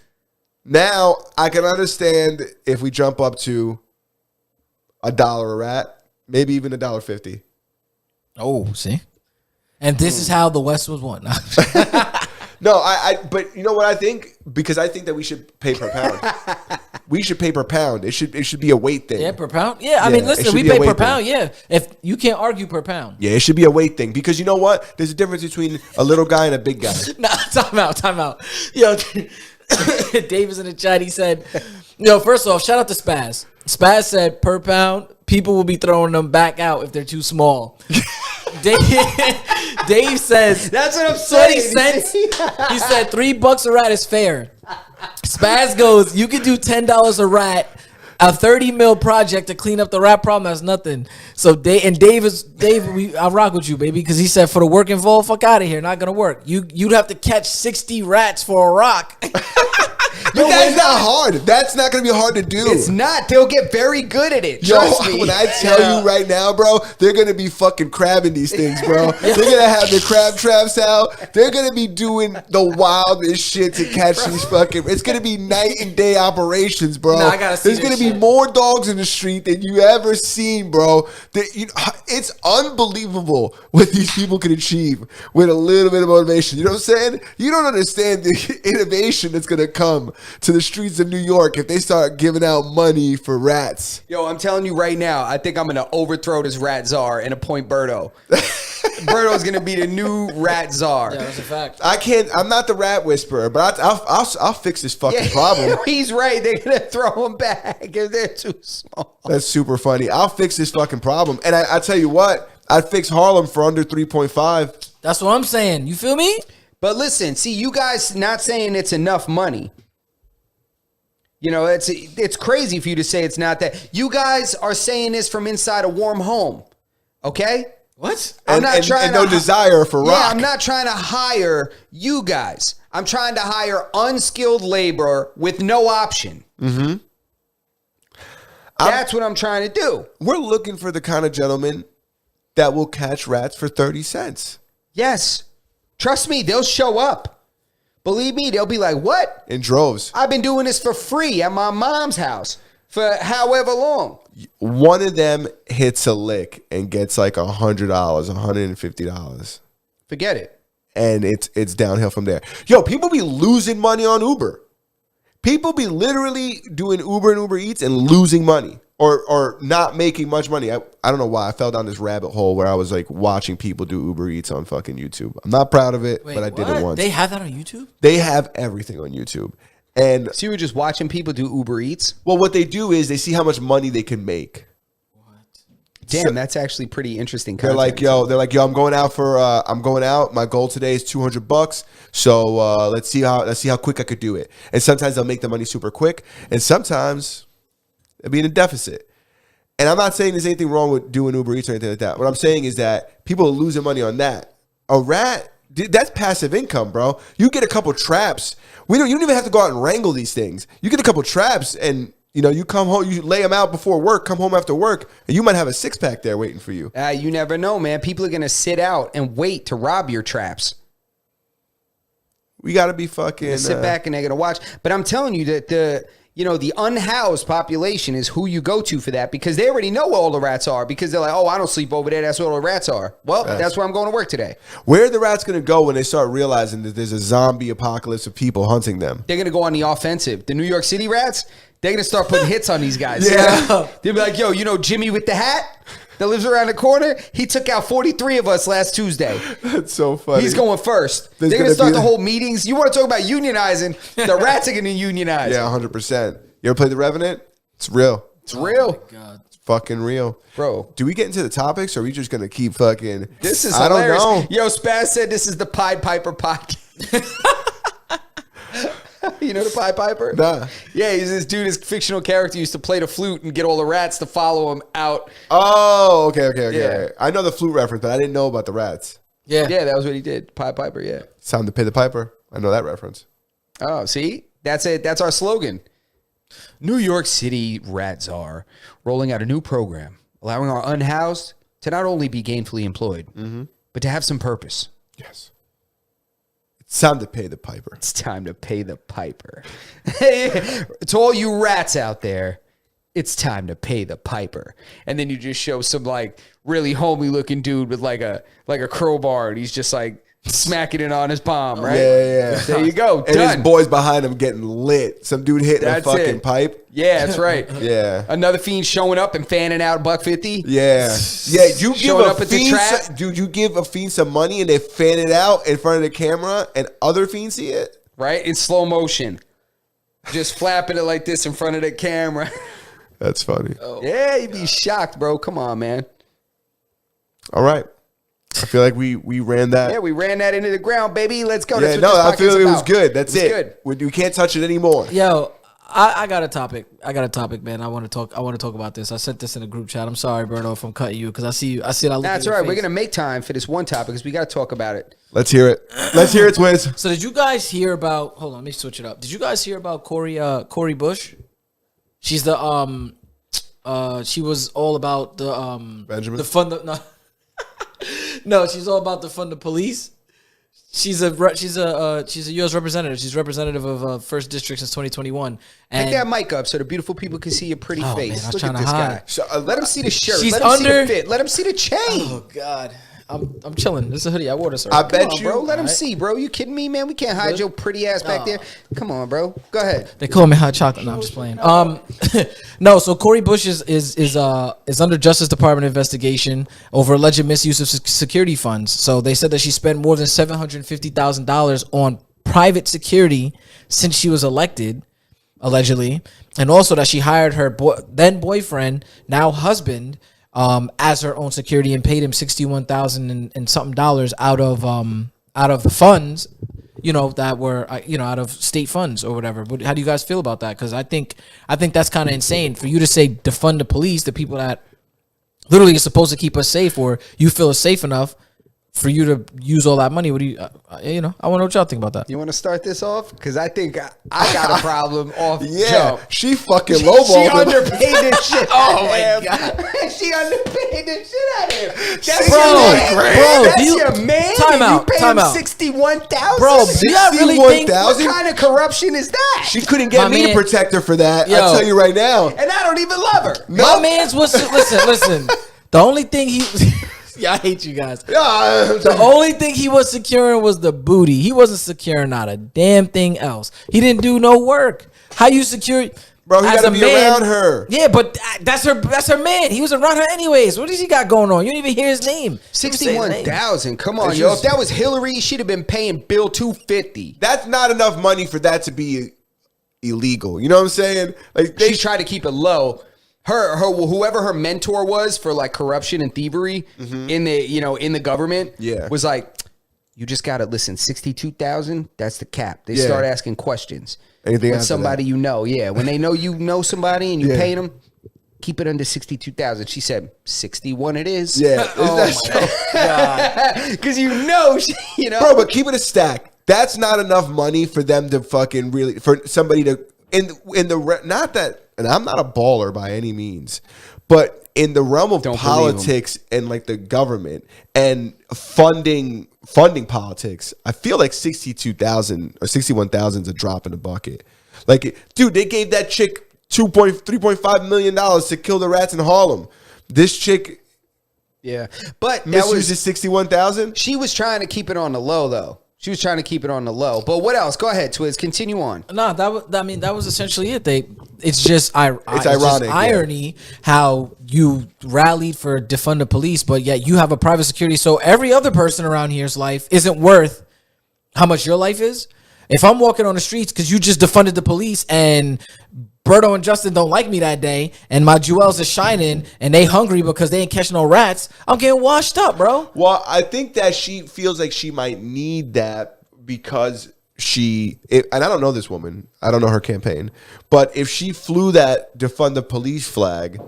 Now, I can understand if we jump up to $1 a rat, maybe even $1.50. Oh, see, and this is how the West was won. No, but you know what I think? Because I think that we should pay per pound. We should pay per pound. It should be a weight thing. Yeah, per pound. Yeah, I Yeah, mean, it listen, should we be a pay per weight thing. pound. Yeah, if you can't argue per pound. Yeah, it should be a weight thing. Because you know what? There's a difference between a little guy and a big guy. Nah, time out. Yo, Dave is in the chat. He said, yo, first off, shout out to Spaz. Spaz said per pound, people will be throwing them back out if they're too small. Dave says, That's what I'm 20 saying. cents. He said $3 a rat is fair. Spaz goes, you can do $10 a rat. A 30 mil project to clean up the rat problem, that's nothing. So Dave, I rock with you, baby, because he said for the work involved, fuck out of here, not gonna work. You'd have to catch 60 rats for a rock. But that's not hard. That's not going to be hard to do. It's not. They'll get very good at it. Yo, Trust me. when I tell you right now, bro, they're going to be fucking crabbing these things, bro. They're going to have the crab traps out. They're going to be doing the wildest shit to catch these fucking... It's going to be night and day operations, bro. Nah, I gotta see There's this going to be shit. more dogs in the street than you ever seen, bro. It's unbelievable what these people can achieve with a little bit of motivation. You know what I'm saying? You don't understand the innovation that's going to come to the streets of New York if they start giving out money for rats. Yo, I'm telling you right now, I think I'm going to overthrow this rat czar and appoint Berto. Berto's going to be the new rat czar. Yeah, that's a fact. I'm not the rat whisperer, but I'll fix this fucking problem. He's right. They're going to throw him back if they're too small. That's super funny. I'll fix this fucking problem. And I tell you what, I'd fix Harlem for under 3.5. That's what I'm saying. You feel me? But listen, see, you guys not saying it's enough money. You know, it's crazy for you to say it's not that. You guys are saying this from inside a warm home. Okay? What? I'm not and trying no to desire for rock. Yeah, I'm not trying to hire you guys. I'm trying to hire unskilled labor with no option. Mm-hmm. That's what I'm trying to do. We're looking for the kind of gentleman that will catch rats for 30 cents Yes. Trust me, they'll show up. Believe me, they'll be like, what? in droves. I've been doing this for free at my mom's house for however long. One of them hits a lick and gets like $100, $150. Forget it. And it's downhill from there. Yo, people be losing money on Uber. People be literally doing Uber and Uber Eats and losing money or not making much money. I don't know why I fell down this rabbit hole where I was like watching people do Uber Eats on fucking YouTube. I'm not proud of it, Wait, but I did what? it once. They have that on YouTube? They have everything on YouTube. And So you were just watching people do Uber Eats? well, what they do is they see how much money they can make. Damn, that's actually pretty interesting They're content. like, yo, I'm going out. My goal today is $200. So let's see how quick I could do it. And sometimes they'll make the money super quick, and sometimes They'd be in a deficit. And I'm not saying there's anything wrong with doing Uber Eats or anything like that. What I'm saying is that people are losing money on that. A rat, that's passive income, bro. You get a couple traps. You don't even have to go out and wrangle these things. You get a couple traps and, you come home, you lay them out before work, come home after work, and you might have a six-pack there waiting for you. You never know, man. People are going to sit out and wait to rob your traps. We got to be fucking... They sit back and they're going to watch. But I'm telling you that the unhoused population is who you go to for that because they already know where all the rats are because they're like, oh, I don't sleep over there. That's where all the rats are. Well, that's where I'm going to work today. Where are the rats going to go when they start realizing that there's a zombie apocalypse of people hunting them? They're going to go on the offensive. The New York City rats, they're going to start putting hits on these guys. Yeah. They'll be like, yo, Jimmy with the hat that lives around the corner? He took out 43 of us last Tuesday. That's so funny. He's going first. They're going to start the whole meetings. You want to talk about unionizing? The rats are going to unionize. Yeah, 100%. You ever play The Revenant? It's real. It's real. Oh my God. It's fucking real. Bro. Do we get into the topics or are we just going to keep fucking... This is I hilarious. don't know. Yo, Spaz said this is the Pied Piper podcast. You know the Pied Piper? Nah. Yeah, he's this dude, his fictional character used to play the flute and get all the rats to follow him out. Oh, okay. Yeah. I know the flute reference, but I didn't know about the rats. Yeah. Yeah, that was what he did. Pied Piper, yeah. It's time to pay the piper. I know that reference. Oh, see? That's it. That's our slogan. New York City Rat Czar rolling out a new program, allowing our unhoused to not only be gainfully employed, but to have some purpose. Yes. It's time to pay the piper. It's time to pay the piper. To all you rats out there, it's time to pay the piper. And then you just show some like really homely looking dude with like a crowbar, and he's just like smacking it on his palm, right? Yeah. There you go. And Done. his boys behind him getting lit. Some dude hitting That's a fucking it. pipe. Yeah, that's right. Yeah. Another fiend showing up and fanning out $1.50. Yeah. Yeah, you give Showing a up at the fiend trap. dude, you give a fiend some money and they fan it out in front of the camera and other fiends see it? Right? In slow motion. Just flapping it like this in front of the camera. That's funny. Yeah, you'd be shocked, bro. Come on, man. All right. I feel like we ran that. Yeah, we ran that into the ground, baby. Let's go. Yeah, That's no, what I this feel podcast's it was about. good. That's It's it. good. We can't touch it anymore. Yo, I got a topic. Man. I want to talk about this. I sent this in a group chat. I'm sorry, Berto, if I'm cutting you because I see it. I look That's at all your right. We're face. going to make time for this one topic because we got to talk about it. Let's hear it. Let's hear it, Twiz. So did you guys hear about? Hold on, let me switch it up. Did you guys hear about Cori Bush? She's the she was all about the Benjamin? the fund. No, no, she's all about the fund the police. She's a U.S. representative. She's representative of First District since 2021. And Pick that mic up so the beautiful people can see your pretty Oh, face. man, I was Look trying at to this hide. guy. So, Let him see the shirt. She's Let him see under- the fit. Let him see the chain. oh God, I'm chilling. This is a hoodie I wore this. I already. bet Come on, you. bro. Let him Alright. see, bro. You kidding me, man? We can't hide Good. your pretty ass back there. Come on, bro. Go ahead. They call me hot chocolate. No, I'm just playing. No. So Cori Bush is under Justice Department investigation over alleged misuse of security funds. So they said that she spent more than $750,000 on private security since she was elected, allegedly, and also that she hired her then boyfriend, now husband, as her own security and paid him $61,000 and something dollars out of the funds, that were out of state funds or whatever. But how do you guys feel about that? Because I think that's kind of insane for you to say defund the police, the people that literally is supposed to keep us safe, or you feel is safe enough for you to use all that money. What do you, I want to know what y'all think about that. You want to start this off? Because I think I got a problem off Yeah, jump. she fucking She lowballed him. underpaid the shit. Oh, out my of him. She underpaid the shit out of him. That's Bro, your man. bro, That's do you- your man. time and out, You pay time him out. $61,000. Bro, do y'all really think? What 61,000? kind of corruption is that? She couldn't get My me to man- protect her for that. Yo. I'll tell you right now. and I don't even love her. My man's was listen. The only thing he, yeah, I hate you guys. Yeah, The only thing he was securing was the booty. He wasn't securing not a damn thing else. He didn't do no work. How you secure? Bro, he as gotta a be man- around her. Yeah, but that's her man. He was around her anyways. What does he got going on? You didn't even hear his name. 61,000. Come on, It's yo. just- If that was Hillary, she'd have been paying Bill $250. That's not enough money for that to be illegal. You know what I'm saying? Like they She tried to keep it low. Her whoever her mentor was for like corruption and thievery in the government Yeah. was like, you just gotta listen, 62,000, that's the cap. They Yeah. start asking questions. Anything when after somebody that. you know, yeah. When they know you know somebody and you Yeah. paying them, keep it under 62,000. She said 61 it is. Yeah. Because you know, Bro, but keep it a stack. That's not enough money for them to fucking really, for somebody to, not that, and I'm not a baller by any means, but in the realm of Don't politics and like the government and funding politics, I feel like 62,000 or 61,000 is a drop in the bucket. Like, dude, they gave that chick $3.5 million to kill the rats in Harlem. This chick yeah. But that misuses was 61,000. she was trying to keep it on the low though. She was trying to keep it on the low. But what else? Go ahead, Twiz. Continue on. No, that was essentially it. It's just ironic, irony how you rallied for defund the police, but yet you have a private security. So every other person around here's life isn't worth how much your life is. If I'm walking on the streets because you just defunded the police and Berto and Justin don't like me that day and my jewels are shining and they hungry because they ain't catching no rats, I'm getting washed up, bro. Well, I think that she feels like she might need that because and I don't know this woman. I don't know her campaign. But if she flew that defund the police flag,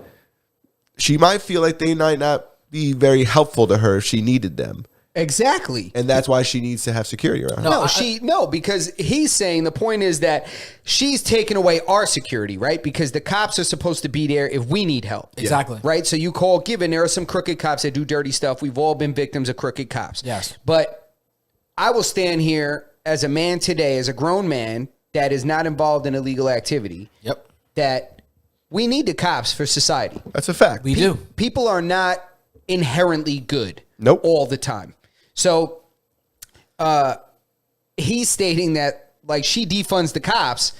she might feel like they might not be very helpful to her if she needed them. Exactly. And that's why she needs to have security around her. No, because he's saying the point is that she's taking away our security, right? Because the cops are supposed to be there if we need help. Exactly. Right? So you call Given, there are some crooked cops that do dirty stuff. We've all been victims of crooked cops. Yes. But I will stand here as a man today, as a grown man that is not involved in illegal activity. Yep. That we need the cops for society. That's a fact. We do. People are not inherently good. Nope. All the time. So he's stating that like she defunds the cops,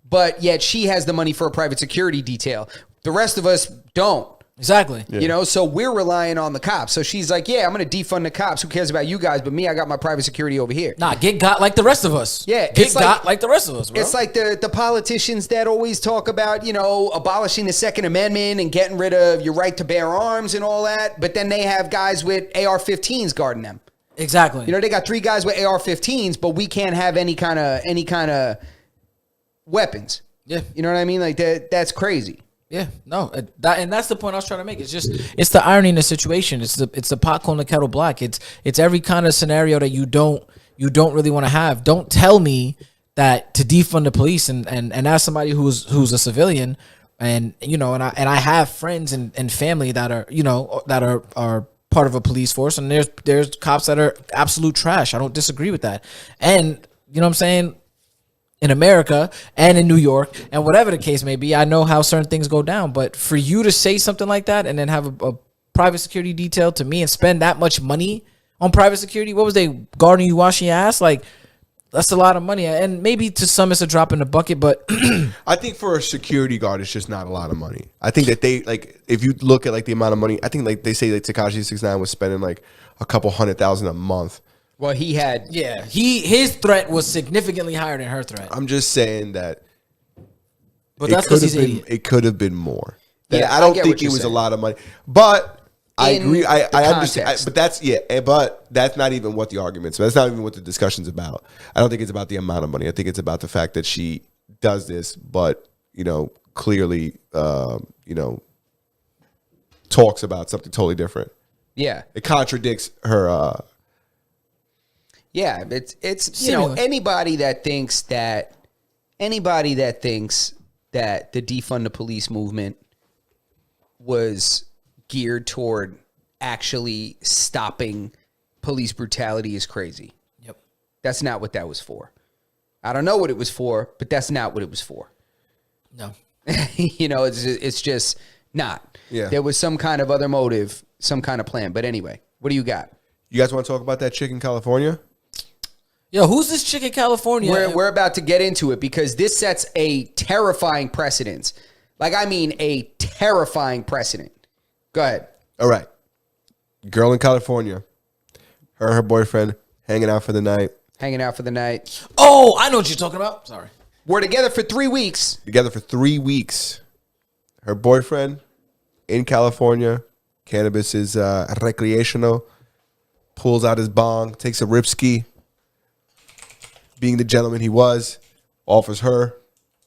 but yet she has the money for a private security detail. The rest of us don't. Exactly. Yeah. You know, so we're relying on the cops. So she's like, yeah, I'm going to defund the cops. Who cares about you guys? But me, I got my private security over here. Nah, get got like the rest of us. Yeah, Get it's got like the rest of us, bro. It's like the politicians that always talk about, you know, abolishing the Second Amendment and getting rid of your right to bear arms and all that. But then they have guys with AR-15s guarding them. Exactly. You know, they got 3 guys with AR-15s, but we can't have any kind of weapons. Yeah. You know what I mean? Like that's crazy. Yeah, no, and that's the point I was trying to make. It's the irony in the situation. It's the pot calling the kettle black. It's every kind of scenario that you don't really want to have. Don't tell me that to defund the police and as somebody who's a civilian and you know and I have friends and family that are you know that are part of a police force and there's cops that are absolute trash. I don't disagree with that. And you know what I'm saying? In America and in New York and whatever the case may be, I know how certain things go down. But for you to say something like that and then have a private security detail to me and spend that much money on private security, what was they guarding you, washing your ass? Like, that's a lot of money. And maybe to some it's a drop in the bucket, but I think for a security guard, it's just not a lot of money. I think that they like if you look at like the amount of money, I think like they say like Tekashi 6ix9ine was spending like a couple $100,000 a month. Well, he had his threat was significantly higher than her threat. I'm just saying that. But that's because he's an idiot. It could have been more. Yeah, I don't get think what it you're was saying. a lot of money, but I In agree. I the understand, context. but that's not even what the argument's. That's not even what the discussion's about. I don't think it's about the amount of money. I think it's about the fact that she does this, but you know, clearly, you know, talks about something totally different. Yeah. It contradicts her. Yeah, it's you know, Seemingly. anybody that thinks that the defund the police movement was geared toward actually stopping police brutality is crazy. Yep. That's not what that was for. I don't know what it was for, but that's not what it was for. No. You know, it's just not. Yeah. There was some kind of other motive, some kind of plan. But anyway, what do you got? You guys want to talk about that chick in California? Yo, who's this chick in California? We're about to get into it because this sets a terrifying precedent. Like, I mean, a terrifying precedent. Go ahead. All right. Girl in California. Her and her boyfriend hanging out for the night. Hanging out for the night. Oh, I know what you're talking about. Sorry. We're together for 3 weeks. Together for 3 weeks. Her boyfriend in California. Cannabis is recreational. Pulls out his bong. Takes a rip ski. Being the gentleman he was. Offers her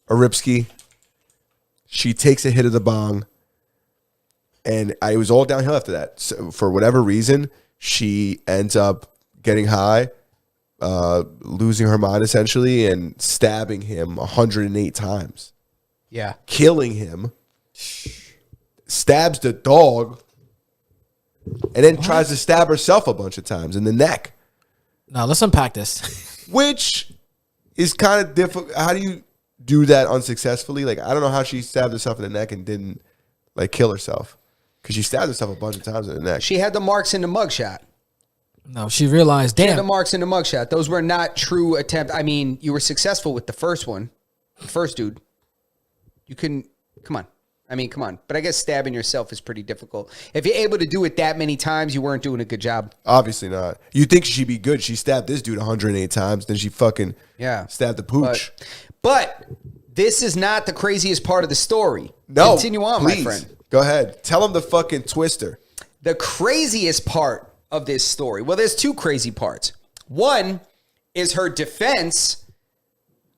a rip ski. She takes a hit of the bong. And it was all downhill after that. So for whatever reason, she ends up getting high, losing her mind essentially, and stabbing him 108 times, Yeah. killing him, stabs the dog, and then tries to stab herself a bunch of times in the neck, Now let's unpack this. which is kind of difficult. How do you do that unsuccessfully? Like, I don't know how she stabbed herself in the neck and didn't like kill herself, because she stabbed herself a bunch of times in the neck. She had the marks in the mugshot. No, she realized, She had damn. the marks in the mugshot. Those were not true attempts. I mean, you were successful with the first one. The first dude. You couldn't. Come on. I mean, come on. But I guess stabbing yourself is pretty difficult. If you're able to do it that many times, you weren't doing a good job. Obviously not. You think she'd be good. She stabbed this dude 108 times. Then she fucking stabbed the pooch. But this is not the craziest part of the story. No. Continue on, please. my friend. Go ahead. Tell him the fucking twister. The craziest part of this story. Well, there's two crazy parts. One is her defense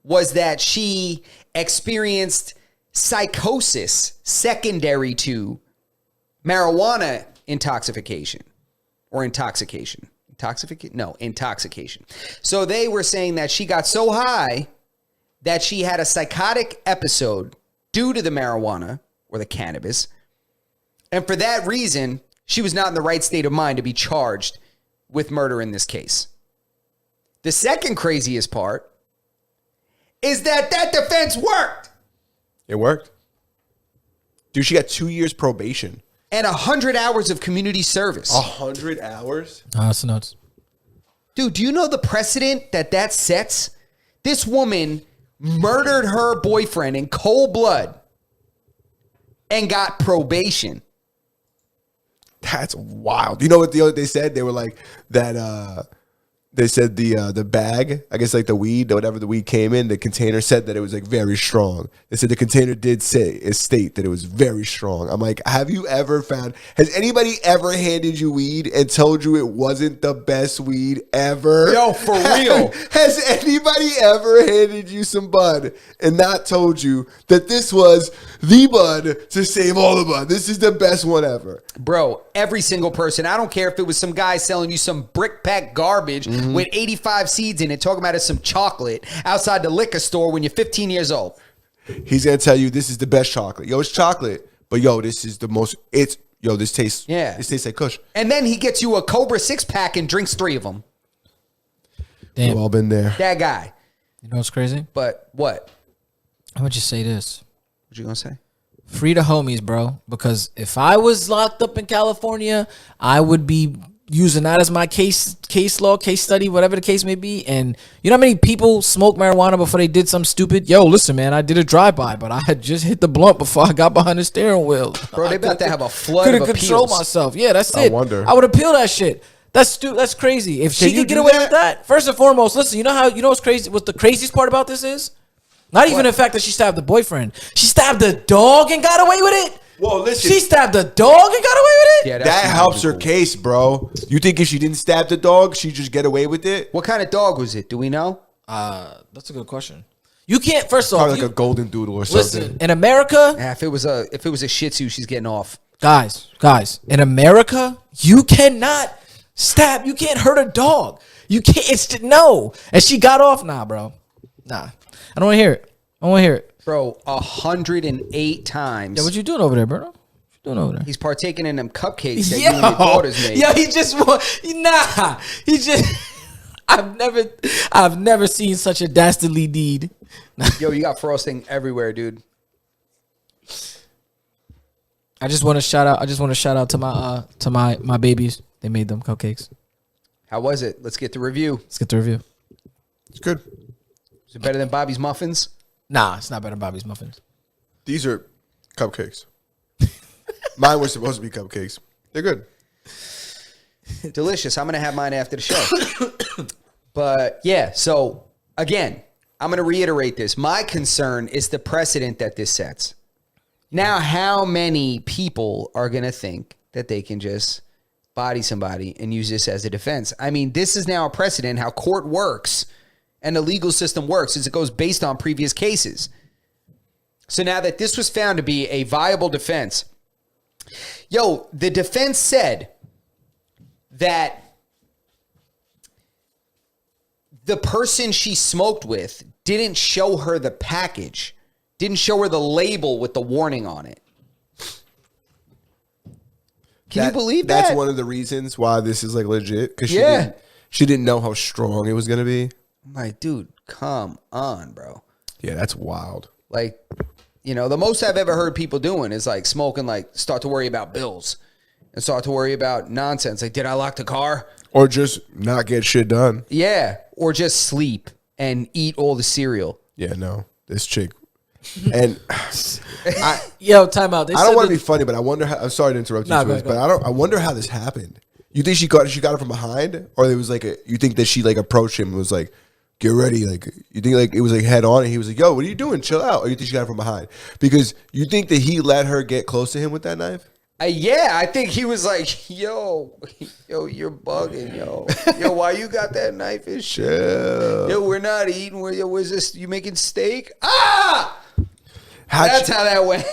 was that she experienced psychosis secondary to marijuana intoxication or intoxication. Intoxication. So they were saying that she got so high that she had a psychotic episode due to the marijuana or the cannabis. And for that reason, she was not in the right state of mind to be charged with murder in this case. The second craziest part is that defense worked. It worked. Dude, she got 2 years probation. And 100 hours of community service. 100 hours? That's nuts. Dude, do you know the precedent that sets? This woman murdered her boyfriend in cold blood and got probation. That's wild. You know what they said? They were like that. They said the bag, I guess like the weed, whatever the weed came in, the container said that it was like very strong. They said the container did state that it was very strong. I'm like, has anybody ever handed you weed and told you it wasn't the best weed ever? Yo, for real. Has anybody ever handed you some bud and not told you that this was the bud to save all the bud? This is the best one ever. Bro, every single person. I don't care if it was some guy selling you some brick pack garbage with 85 seeds in it, talking about it's some chocolate outside the liquor store when you're 15 years old. He's gonna tell you this is the best chocolate. Yo, it's chocolate, but yo, this is the most. This tastes. Yeah, this tastes like Kush. And then he gets you a Cobra 6-pack and drinks 3 of them. Damn. We've all been there. That guy. You know what's crazy? But what? How about you say this? What you gonna say? Free the homies, bro. Because if I was locked up in California, I would be using that as my case law, case study, whatever the case may be. And you know how many people smoke marijuana before they did something stupid? Yo, listen, man, I did a drive-by, but I had just hit the blunt before I got behind the steering wheel. Bro, they about to have a flood Couldn't of control appeals. myself. Yeah, that's I it. wonder. I would appeal that shit. That's crazy. If she Can you could get do away that? with that, first and foremost, listen, you know what's crazy? What the craziest part about this is? Not even the fact that she stabbed the boyfriend. She stabbed the dog and got away with it. Well, listen. She stabbed the dog and got away with it? Yeah, that's That not helps her cool. case, bro. You think if she didn't stab the dog, she'd just get away with it? What kind of dog was it? Do we know? That's a good question. You can't. First off, Probably like a golden doodle or something. listen. In America, Yeah, if it was a Shih Tzu, she's getting off. guys. In America, you cannot stab. You can't hurt a dog. You can't. It's no. And she got off. Nah, bro. Nah. I don't want to hear it. I don't want to hear it. Bro, 108 times. Yeah, what you doing over there, bro? What you doing over there? He's partaking in them cupcakes that you and your daughters made. Yo, he just nah. He just. I've never seen such a dastardly deed. Yo, you got frosting everywhere, dude. I just want to shout out to my babies. They made them cupcakes. How was it? Let's get the review. Let's get the review. It's good. Is it better than Bobby's muffins? Nah, it's not better than Bobby's muffins. These are cupcakes. Mine were supposed to be cupcakes. They're good. Delicious. I'm going to have mine after the show. But yeah, so again, I'm going to reiterate this. My concern is the precedent that this sets. Now, how many people are going to think that they can just body somebody and use this as a defense? I mean, this is now a precedent how court works and the legal system works is it goes based on previous cases. So now that this was found to be a viable defense, Yo, the defense said that the person she smoked with didn't show her the package, didn't show her the label with the warning on it. Can you believe that? That's one of the reasons why this is like legit. Because Yeah. she didn't know how strong it was going to be. I'm like, dude, come on, bro. Yeah, that's wild. Like, you know, the most I've ever heard people doing is like smoking, like start to worry about bills and start to worry about nonsense. Like, did I lock the car? Or just not get shit done. Yeah. Or just sleep and eat all the cereal. Yeah, no. This chick. And Yo, time out. They I said don't want to that- be funny, but I wonder how, I'm sorry to interrupt you, Nah, go Swizz, ahead, but I wonder how this happened. You think she got it from behind? Or it was like you think that she like approached him and was like, get ready, like you think like it was like head on and he was like, yo, what are you doing? Chill out. Or you think she got it from behind? Because you think that he let her get close to him with that knife? Yeah, I think he was like, yo, you're bugging, yo, why you got that knife and shit? Yeah. Yo, we're not eating. Where's this? You making steak? Ah, How'd she- how that went.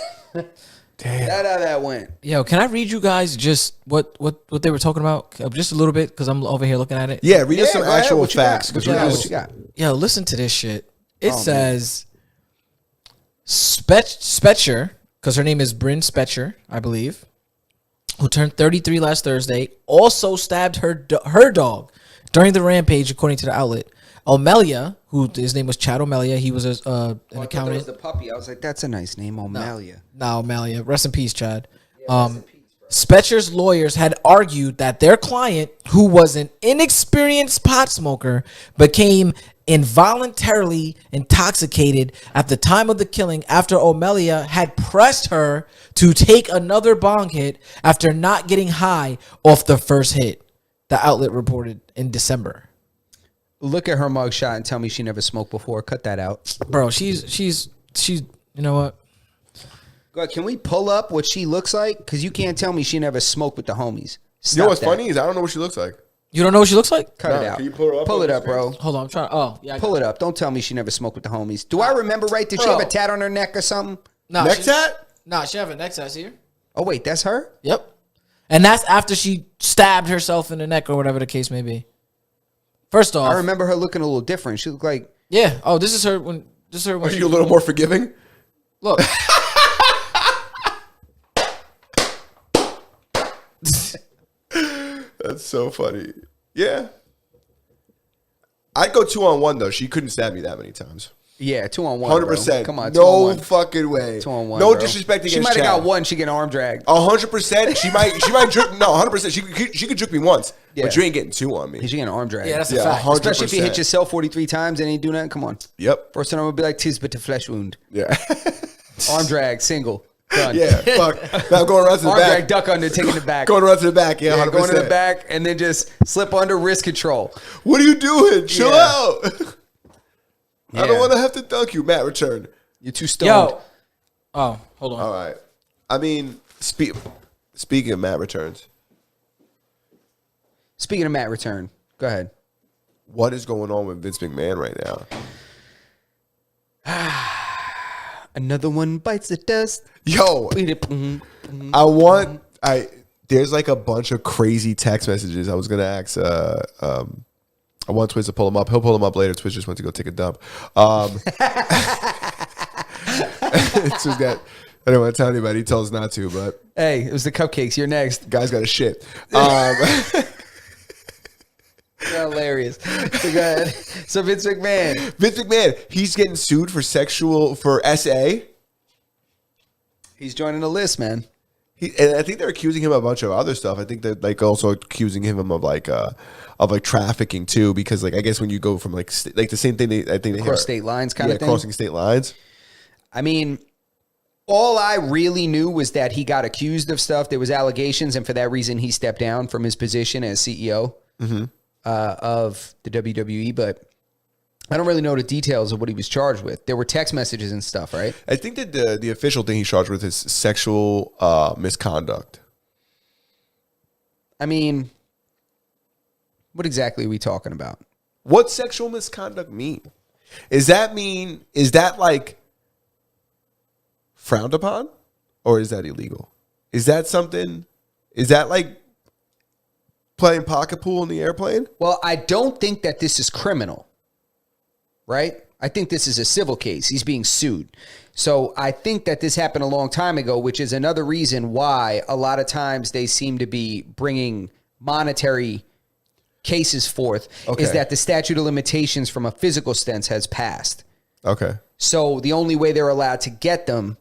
Damn. That's how that went. Yo, can I read you guys just what they were talking about? Just a little bit because I'm over here looking at it. Yeah, read us some go ahead. actual What you got? facts. What 'cause you we're got? just- What you got? Yo, listen to this shit. It says Spetcher, because her name is Bryn Spetcher, I believe, who turned 33 last Thursday, also stabbed her dog during the rampage, according to the outlet. O'Melia, who his name was Chad O'Melia, he was an I thought that was accountant. the puppy. I was like, that's a nice name, O'Melia. No, O'Melia. Rest in peace, Chad. Spetcher's lawyers had argued that their client, who was an inexperienced pot smoker, became involuntarily intoxicated at the time of the killing after O'Melia had pressed her to take another bong hit after not getting high off the first hit, the outlet reported in December. Look at her mugshot and tell me she never smoked before. Cut that out. Bro, she's you know what? Go ahead. Can we pull up what she looks like? Because you can't tell me she never smoked with the homies. You know what's Stop that. funny is I don't know what she looks like. You don't know what she looks like? Cut it Nah, out. can you pull her up Pull on it the up, bro. Hold on, I'm trying. Oh, yeah. Pull it up. Don't tell me she never smoked with the homies. Do I remember right? Did she Bro. have a tat on her neck or something? Nah, Neck tat? Nah, she have a neck tat here. Oh, wait, that's her? Yep. And that's after she stabbed herself in the neck or whatever the case may be. First off, I remember her looking a little different. She looked like, yeah. Oh, this is her when Are you a little more forgiving? look. That's so funny. Yeah. I'd go 2-on-1 though. She couldn't stab me that many times. yeah, 2-on-1. 100%. Bro. Come on, No 2-on-1. fucking way. 2-on-1. No bro. disrespect against She might have Chad. got one. She get an arm drag. 100%. She might juke. No, 100%. She could juke me once, Yeah. but you ain't getting two on me. She get an arm drag. Yeah, that's a Yeah, fact. 100%. Especially if you hit yourself 43 times and ain't do nothing. Come on. Yep. First time I'm going to be like, tis but a flesh wound. Yeah. Arm drag, single. Done. Yeah. Fuck. Now going around to the Arm back. drag, duck under, taking the back. Going around to the back. Yeah. Yeah, 100%. going to the back and then just slip under wrist control. What are you doing? Chill Yeah. out. I Yeah. don't want to have to dunk you, Matt. Return. You're too stoned. Yo. Oh, hold on. All right. I mean, speaking of Matt returns, Speaking of Matt return, go ahead. what is going on with Vince McMahon right now? Another one bites the dust. Yo, there's like a bunch of crazy text messages. I was gonna ask I want Twiz to pull them up. He'll pull them up later. Twiz just went to go take a dump. Twiz got, I don't want to tell anybody. He tells us not to, but Hey, it was the cupcakes. You're next. guy's got a shit. You're hilarious. So go ahead. So Vince McMahon. Vince McMahon, he's getting sued for SA. He's joining the list, man. And I think they're accusing him of a bunch of other stuff. I think they're like also accusing him of like trafficking too, because like I guess when you go from like the same thing, I think they Cross state lines kind of thing. crossing state lines. I mean, all I really knew was that he got accused of stuff. There was allegations, and for that reason, he stepped down from his position as CEO of the WWE. But I don't really know the details of what he was charged with. There were text messages and stuff, right? I think that the official thing he's charged with is sexual misconduct. I mean, what exactly are we talking about? What sexual misconduct mean? Is that like frowned upon, or is that illegal? Is that something? Is that like playing pocket pool in the airplane? Well, I don't think that this is criminal, right? I think this is a civil case. He's being sued. So I think that this happened a long time ago, which is another reason why a lot of times they seem to be bringing monetary cases forth, Okay. is that the statute of limitations from a physical sense has passed. Okay. So the only way they're allowed to get them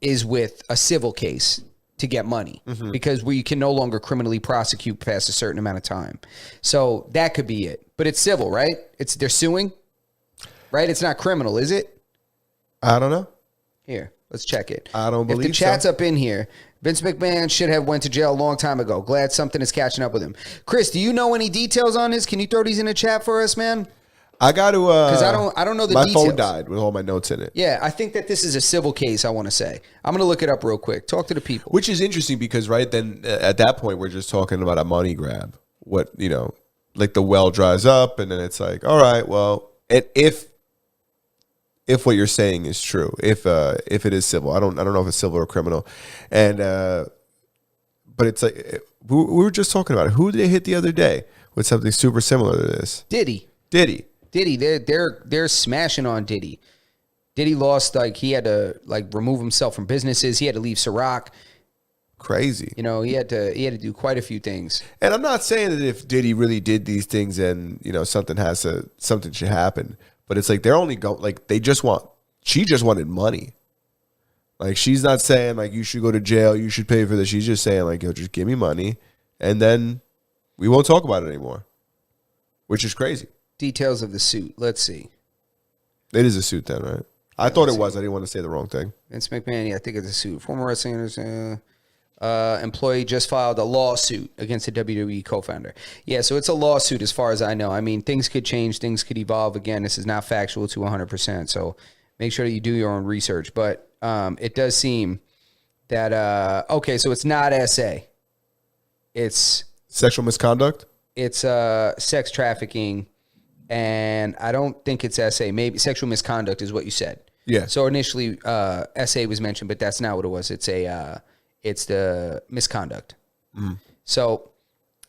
is with a civil case to get money, because we can no longer criminally prosecute past a certain amount of time. So that could be it. But it's civil, right? They're suing, right? It's not criminal, is it? I don't know. Here, let's check it. I don't If believe the chat's so. up in here, Vince McMahon should have went to jail a long time ago. Glad something is catching up with him. Chris, do you know any details on this? Can you throw these in the chat for us, man? I got to. Because I don't know the my details. phone died with all my notes in it. Yeah, I think that this is a civil case, I want to say. I'm going to look it up real quick. Talk to the people. Which is interesting because, right, then at that point, we're just talking about a money grab. What, like the well dries up, and then it's like, all right, well, and if what you're saying is true, if it is civil, I don't know if it's civil or criminal, and but it's like we were just talking about it. Who did they hit the other day with something super similar to this? Diddy, they're smashing on Diddy. Diddy lost, like, he had to remove himself from businesses. He had to leave Ciroc. Crazy. He had to do quite a few things. And I'm not saying that if Diddy really did these things and something should happen, but it's like they're only she just wanted money. Like, she's not saying like you should go to jail, you should pay for this. She's just saying like, yo, just give me money, and then we won't talk about it anymore, which is crazy. Details of the suit. Let's see. It is a suit then, right? I thought it was. I didn't want to say the wrong thing. Vince McMahon, yeah, I think it's a suit. Former wrestling employee just filed a lawsuit against the WWE co-founder. Yeah, so it's a lawsuit as far as I know. I mean, things could change, things could evolve. Again, this is not factual to 100%, so make sure that you do your own research. But it does seem that, okay, so it's not SA. It's Sexual misconduct? It's sex trafficking, and I don't think it's SA. Maybe sexual misconduct is what you said. Yeah. So initially, SA was mentioned, but that's not what it was. It's the misconduct. So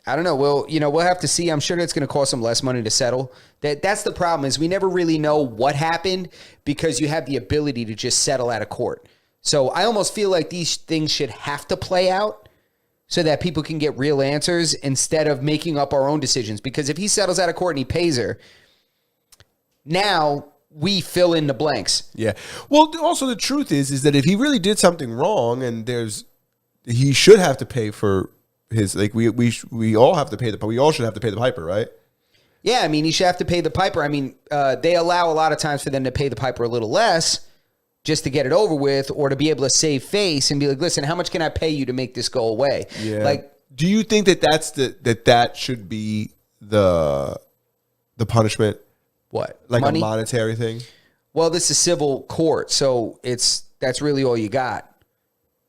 I don't know. We'll have to see. I'm sure that's going to cost them less money to settle. That's the problem, is we never really know what happened because you have the ability to just settle out of court. So I almost feel like these things should have to play out so that people can get real answers instead of making up our own decisions. Because if he settles out of court and he pays her, now we fill in the blanks. Yeah. Well, also the truth is that if he really did something wrong, and he should have to pay for his, like, we all have to pay we all should have to pay the piper, right? Yeah, I mean, he should have to pay the piper. I mean, they allow a lot of times for them to pay the piper a little less just to get it over with, or to be able to save face and be like, listen, how much can I pay you to make this go away? Yeah. Like, do you think that should be the punishment? what? Like Money? a monetary thing? Well, this is civil court, so that's really all you got.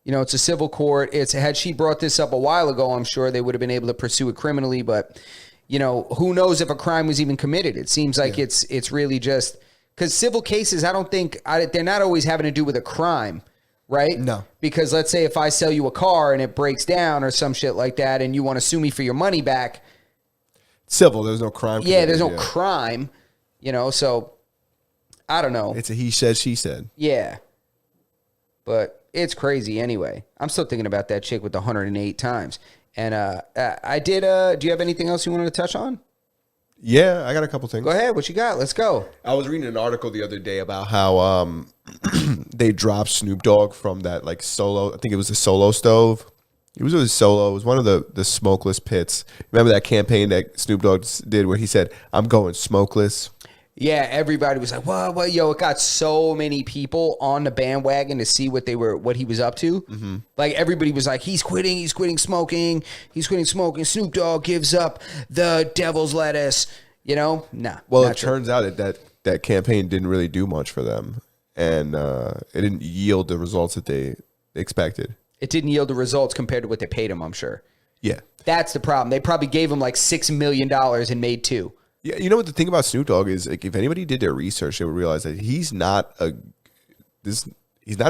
It's a civil court. Had she brought this up a while ago, I'm sure they would have been able to pursue it criminally, but who knows if a crime was even committed? It seems like it's really just because civil cases, I don't think they're not always having to do with a crime, right? No. Because let's say if I sell you a car and it breaks down or some shit like that, and you want to sue me for your money back, Civil, there's no crime. yeah, there's no committed, crime, so I don't know. It's a he said, she said. Yeah. But it's crazy anyway. I'm still thinking about that chick with the 108 times. And I did, do you have anything else you wanted to touch on? Yeah, I got a couple things. Go ahead. What you got? Let's go. I was reading an article the other day about how they dropped Snoop Dogg from that like solo, I think it was a solo stove. It was solo. It was one of the smokeless pits. Remember that campaign that Snoop Dogg did where he said, I'm going smokeless? Yeah, everybody was like, "Well, yo!" It got so many people on the bandwagon to see what he was up to. Mm-hmm. Like everybody was like, "He's quitting smoking. He's quitting smoking." Snoop Dogg gives up the devil's lettuce. Nah. Well, it turns out that campaign didn't really do much for them, and it didn't yield the results that they expected. It didn't yield the results compared to what they paid him. I'm sure. Yeah, that's the problem. They probably gave him like $6 million and made $2 million. Yeah, you know what the thing about Snoop Dogg is, like, if anybody did their research, they would realize that he's not a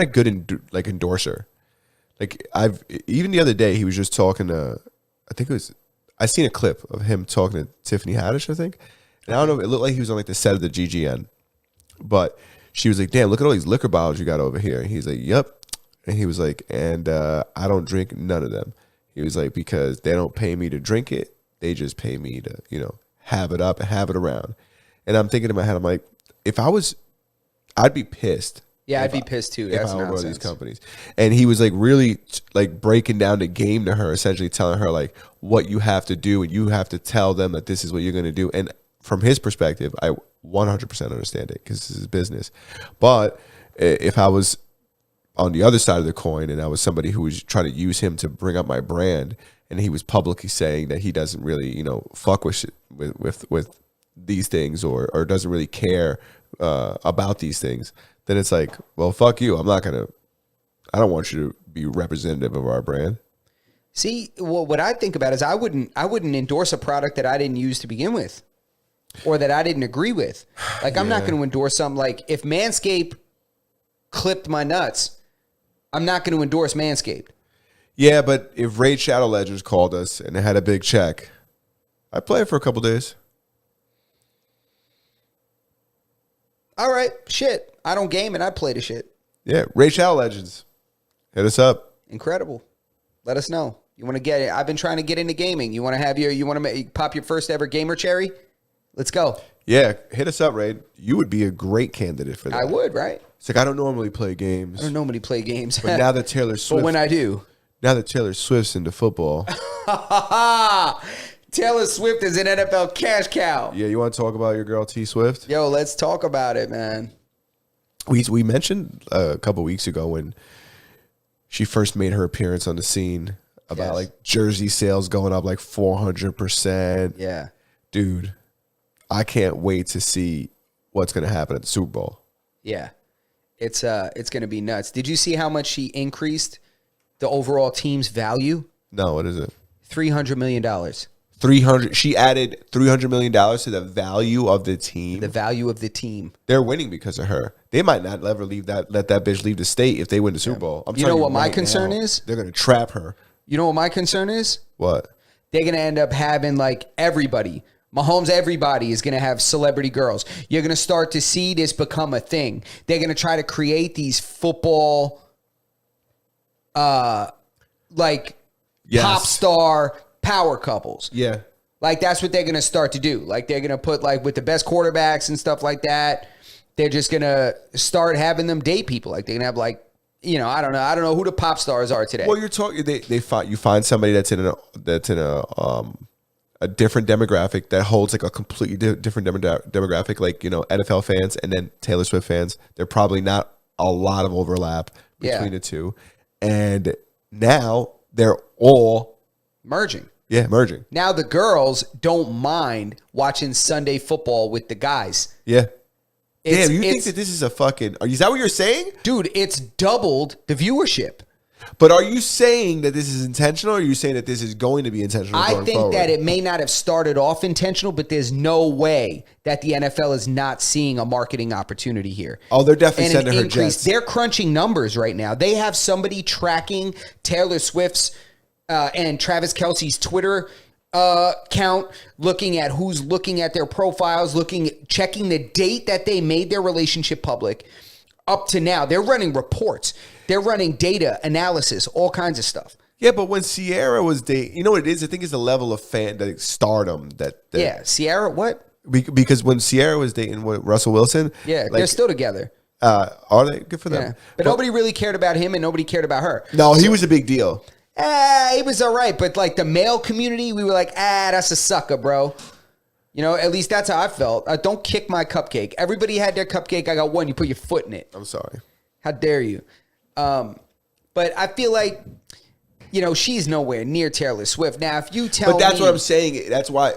good endorser. Like even the other day, he was just talking to, I seen a clip of him talking to Tiffany Haddish, I think. And I don't know, it looked like he was on like the set of the GGN. But she was like, damn, look at all these liquor bottles you got over here. And he's like, yep. And he was like, and I don't drink none of them. He was like, because they don't pay me to drink it. They just pay me to, have it up and have it around. And I'm thinking in my head, I'm like, I'd be pissed. Yeah, I'd be pissed too. That's if I were one of nonsense. these companies. And he was like really like breaking down the game to her, essentially telling her like what you have to do, and you have to tell them that this is what you're going to do. And from his perspective, I 100% understand it because this is business. But if I was on the other side of the coin and I was somebody who was trying to use him to bring up my brand, and he was publicly saying that he doesn't really, fuck with these things or doesn't really care about these things, then it's like, well, fuck you. I don't want you to be representative of our brand. See, well, what I think about is I wouldn't endorse a product that I didn't use to begin with, or that I didn't agree with. Like, I'm not going to endorse something like, if Manscaped clipped my nuts, I'm not going to endorse Manscaped. Yeah, but if Raid Shadow Legends called us and it had a big check, I'd play it for a couple days. All right, shit. I don't game and I play the shit. Yeah, Raid Shadow Legends. Hit us up. Incredible. Let us know. You want to get it? I've been trying to get into gaming. You want to pop your first ever gamer cherry? Let's go. Yeah, hit us up, Raid. You would be a great candidate for that. I would, right? It's like, I don't normally play games. I don't normally play games. But now that Taylor Swift, but when I do. Now that Taylor Swift's into football. Taylor Swift is an NFL cash cow. Yeah, you want to talk about your girl T Swift? Yo, let's talk about it, man. We mentioned a couple weeks ago when she first made her appearance on the scene about like jersey sales going up like 400%. Yeah. Dude, I can't wait to see what's going to happen at the Super Bowl. Yeah. It's going to be nuts. Did you see how much she increased the overall team's value? No, what is it? $300 million. 300. She added $300 million to the value of the team. The value of the team. They're winning because of her. They might not ever let that bitch leave the state if they win the Super Bowl. I'm You know what my concern is? They're going to trap her. You know what my concern is? What? They're going to end up having like everybody. Mahomes, everybody is going to have celebrity girls. You're going to start to see this become a thing. They're going to try to create these football, pop star power couples. Yeah. Like, that's what they're going to start to do. Like, they're going to put, like, with the best quarterbacks and stuff like that, they're just going to start having them date people. Like, they're going to have, like, I don't know who the pop stars are today. Well, you're talking. You find somebody that's in a different demographic that holds like a completely different demographic, like NFL fans and then Taylor Swift fans. They're probably not a lot of overlap between the two, and now they're all merging. Yeah, merging. Now the girls don't mind watching Sunday football with the guys. Yeah. It's, Damn, you think that this is a fucking... Is that what you're saying? Dude, it's doubled the viewership. But are you saying that this is intentional, or are you saying that this is going to be intentional I going think forward? that it may not have started off intentional, but there's no way that the NFL is not seeing a marketing opportunity here. Oh, they're definitely And sending an her increase. jets. They're crunching numbers right now. They have somebody tracking Taylor Swift's and Travis Kelce's Twitter count, looking at who's looking at their profiles, checking the date that they made their relationship public up to now. They're running reports. They're running data analysis, all kinds of stuff. Yeah, but when Ciara was dating, you know what it is? I think it's the level of stardom that Yeah, Ciara, what? Because when Ciara was dating Russell Wilson, Yeah, they're still together. Are they? Good for them. Yeah. But nobody really cared about him and nobody cared about her. No, he was a big deal. He was all right. But like the male community, we were like, that's a sucker, bro. At least that's how I felt. Don't kick my cupcake. Everybody had their cupcake. I got one. You put your foot in it. I'm sorry. How dare you? But I feel like, she's nowhere near Taylor Swift. Now, if you tell me... But that's what I'm saying. That's why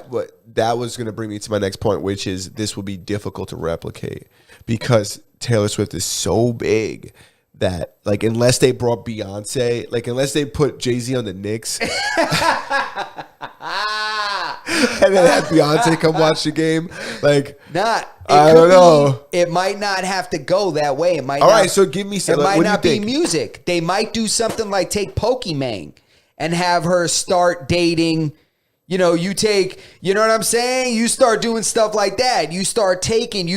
that was going to bring me to my next point, which is this will be difficult to replicate because Taylor Swift is so big that, like, unless they brought Beyonce, like, unless they put Jay-Z on the Knicks, and then have Beyonce come watch the game. Like, I could don't know. It might not have to go that way. It might. All not, right, so give me some. It might what do not you be think? music. They might do something like take Pokimane and have her start dating. You know, you know what I'm saying? You start doing stuff like that. You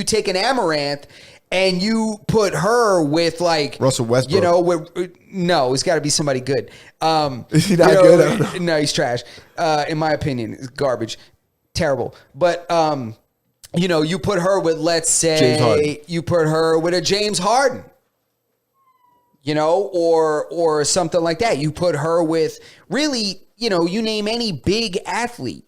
take an Amaranth and you put her with like Russell Westbrook. You know, no, it's got to be somebody good. Is he not good? I don't know. No, he's trash. In my opinion, it's garbage, terrible. But you know, you put her with, let's say, you put her with a James Harden. You know, or something like that. You put her with really, you know, you name any big athlete.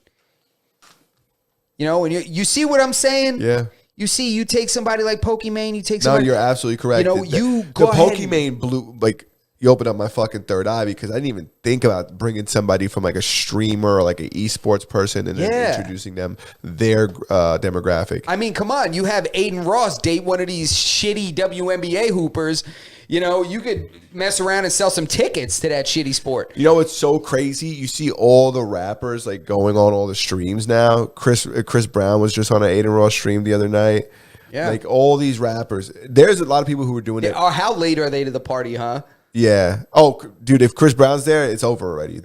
You know, and you see what I'm saying? Yeah. You take somebody like Pokimane, you take No, somebody. you're absolutely correct. You know, the go ahead. Pokimane blew, like, you opened up my fucking third eye because I didn't even think about bringing somebody from like a streamer or like an esports person and then introducing them their demographic. I mean, come on. You have Aiden Ross date one of these shitty WNBA hoopers. You know, you could mess around and sell some tickets to that shitty sport. You know what's so crazy? You see all the rappers like going on all the streams now. Chris Brown was just on an Aiden Ross stream the other night. Yeah. Like all these rappers. There's a lot of people who are doing it. Or how late are they to the party, huh? Yeah. Oh, dude, if Chris Brown's there, it's over already.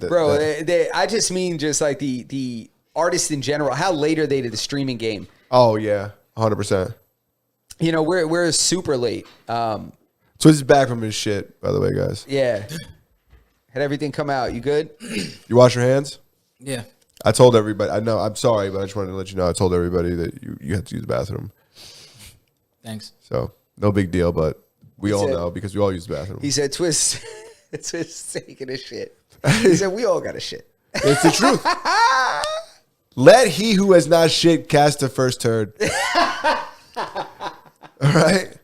I just mean just like the artists in general. How late are they to the streaming game? Oh, yeah. 100%. You know, we're super late. So this is back from his shit, by the way, guys. Yeah. Had everything come out. You good? You wash your hands? Yeah. I told everybody. I know. I'm sorry, but I just wanted to let you know. I told everybody that you had to use the bathroom. Thanks. So no big deal, but we all said- know because we all use the bathroom. He said, Twist taking a shit. He said, we all got a shit. It's the truth. Let he who has not shit cast the first turd. All right?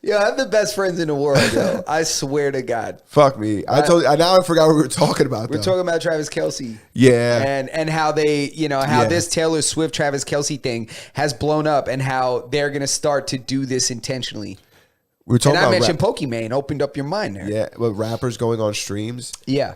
Yo, I have the best friends in the world, yo. I swear to God. Fuck me. I told you. Now I forgot what we were talking about. We're talking about Travis Kelce. Yeah. And how they, you know, how Yeah. this Taylor Swift Travis Kelce thing has blown up and how they're going to start to do this intentionally. We were talking And I about mentioned Pokimane, opened up your mind there. yeah, but rappers going on streams. Yeah.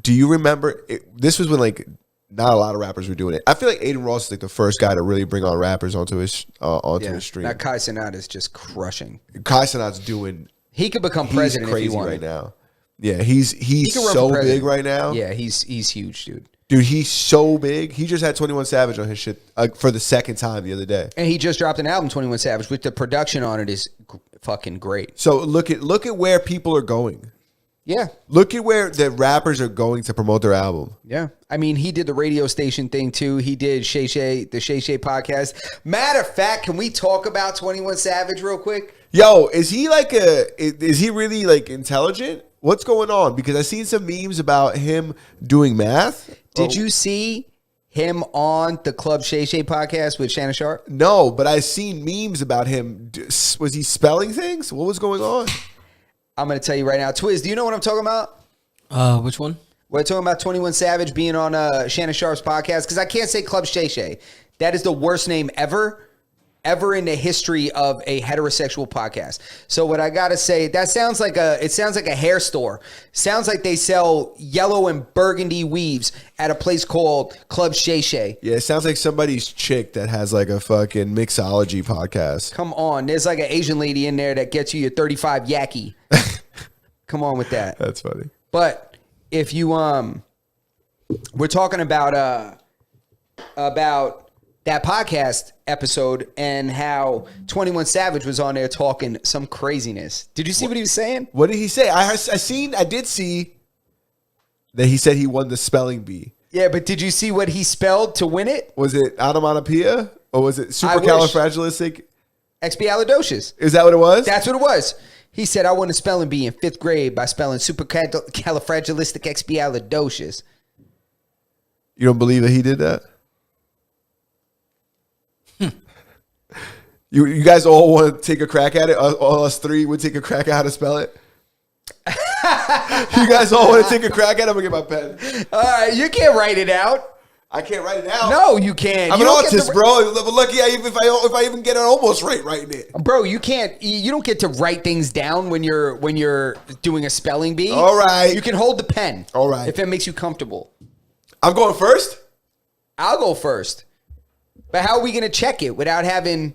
Do you remember? This was when like not a lot of rappers were doing it. I feel like Aiden Ross is like the first guy to really bring on rappers onto his stream. Now Kai Cenat is just crushing. Kai Cenat's doing. He could become He's president if he crazy wanted. right now. Yeah, he's could run so for president. big right now. Yeah, he's huge, dude. Dude, he's so big. He just had 21 Savage on his shit for the second time the other day. And he just dropped an album, 21 Savage, with the production on it is fucking great. So look at where people are going. Yeah. Look at where the rappers are going to promote their album. Yeah. I mean, he did the radio station thing too. He did Shay Shay podcast. Matter of fact, can we talk about 21 Savage real quick? Yo, is he really like intelligent? What's going on? Because I seen some memes about him doing math. Did you see him on the Club Shay Shay podcast with Shannon Sharp? No, but I seen memes about him. Was he spelling things? What was going on? I'm going to tell you right now. Twiz, do you know what I'm talking about? Which one? We're talking about 21 Savage being on Shannon Sharp's podcast because I can't say Club Shay Shay. That is the worst name ever in the history of a heterosexual podcast. So what I gotta say, it sounds like a hair store. Sounds like they sell yellow and burgundy weaves at a place called Club Shay Shay. Yeah, it sounds like somebody's chick that has like a fucking mixology podcast. Come on, there's like an Asian lady in there that gets you your 35 yaki. Come on with that. That's funny. But if you we're talking about that podcast episode and how 21 Savage was on there talking some craziness. Did you see what he was saying? What did he say? I did see that he said he won the spelling bee. Yeah, but did you see what he spelled to win it? Was it onomatopoeia or was it I wish. supercalifragilistic? Expialidocious. Is that what it was? That's what it was. He said, I won a spelling bee in 5th grade by spelling supercalifragilisticexpialidocious. You don't believe that he did that? You guys all want to take a crack at it? All us three would take a crack at how to spell it? You guys all want to take a crack at it? I'm going to get my pen. You can't write it out. I can't write it out. No, you can't. I'm You an don't get artist, to- bro. Lucky if I even get it almost writing it. Bro, you can't. You don't get to write things down when you're doing a spelling bee. All right. You can hold the pen. All right. If it makes you comfortable. I'm going first? I'll go first. But how are we going to check it without having...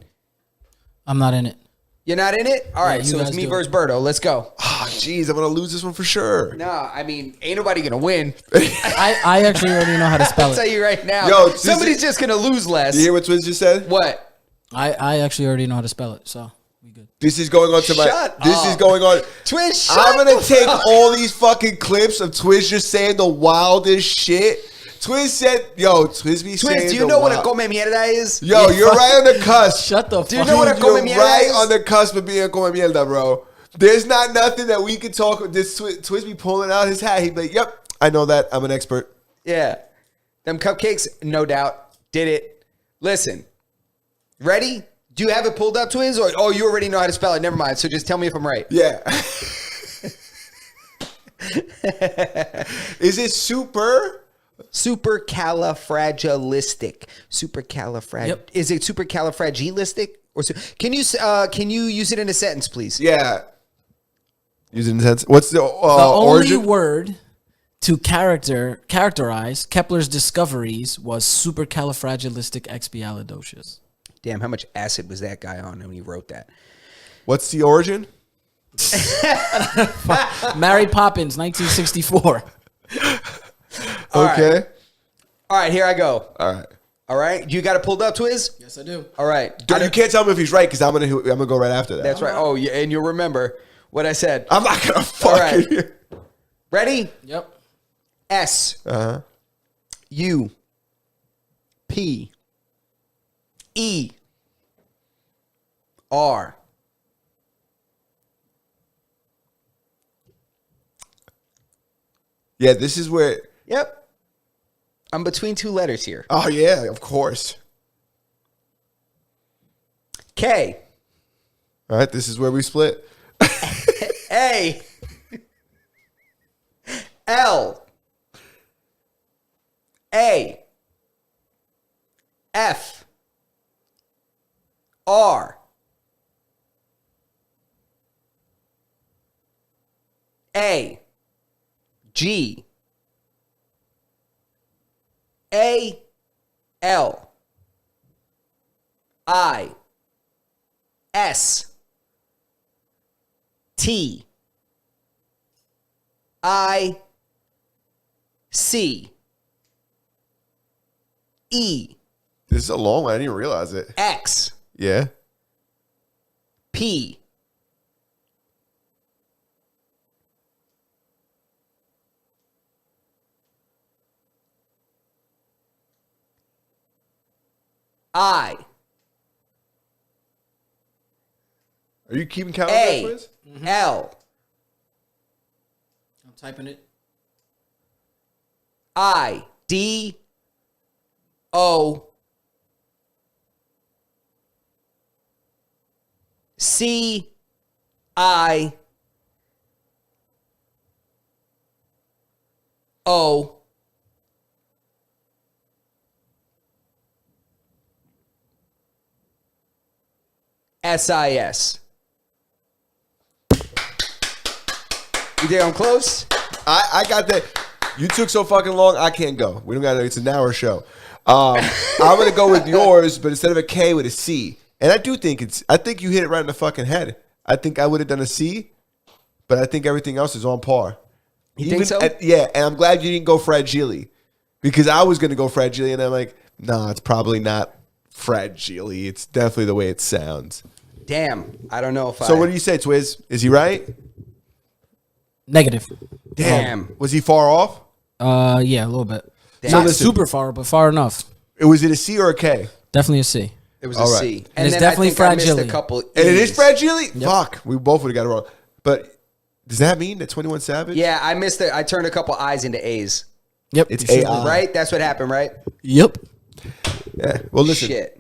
I'm not in it. You're not in it? All right, you so it's guys me do versus Berto. Let's go. Oh, jeez, I'm gonna lose this one for sure. No, I mean, ain't nobody going to win. I actually already know how to spell I'll tell it. you right now. Yo, this somebody's is- just going to lose less. You hear what Twiz just said? What? I actually already know how to spell it, so we good. This is going on to my. Shut This up. is going on. Twiz, shut I'm gonna the take fuck- all these fucking clips of Twiz just saying the wildest shit. Twiz said, "Yo, Twiz be saying." Twiz, do you the know what a wild- come mierda is? Yo, you're right on the cusp. Shut the Do you fuck know what up. a come You're mierda right is? on the cusp of being a come mierda, bro. There's not nothing that we can talk. This Twiz be pulling out his hat. He'd be like, "Yep, I know that. I'm an expert." Yeah. Them cupcakes, no doubt, did it. Listen, ready? Do you have it pulled up, Twiz? Or, oh, you already know how to spell it. Never mind. So just tell me if I'm right. Yeah. Is it super? Supercalifragilistic. Yep. Is it supercalifragilistic? Or can you use it in a sentence, please? Yeah. Using sense. What's the The only origin? word to characterize Kepler's discoveries was supercalifragilisticexpialidocious. Damn, how much acid was that guy on when he wrote that? What's the origin? Mary Poppins, 1964. Okay. All right, here I go. All right. All right, you got it pulled up, Twiz? Yes, I do. All right. You can't tell me if he's right because I'm gonna go right after that. That's right. Oh, yeah, and you'll remember what I said. I'm not gonna All right. fucking. Ready? Yep. S U P E R. Yeah, this is where. Yep. I'm between two letters here. Oh yeah, of course. K All right, this is where we split. A L A F R A G A L I S T I C E This is a long one. I didn't realize it. X Yeah. P I Are you keeping count of A this, L I'm typing it. I D O C I O SIS. You think I'm close? I got that. You took so fucking long. I can't go. We don't got. It's an hour show. I'm gonna go with yours, but instead of a K with a C. And I do think it's. I think you hit it right in the fucking head. I think I would have done a C, but I think everything else is on par. You think so? Yeah, and I'm glad you didn't go fragile, because I was gonna go fragile, and I'm like, nah, it's probably not fragile. It's definitely the way it sounds. Damn, I don't know if So what do you say, Twiz? Is he right? Negative. Damn. Was he far off? Yeah, a little bit. Damn. Not listen. super far, but far enough. Was it a C or a K? Definitely a C. It was All a right. C. And it's then definitely I think I missed fragile. a couple And it is E's. fragile? Fuck. We both would have got it wrong. But does that mean that 21 Savage? Yeah, I missed it. I turned a couple I's into A's. Yep. It's you should AI. do. Right? That's what happened, right? Yep. Yeah. Well, listen. Shit.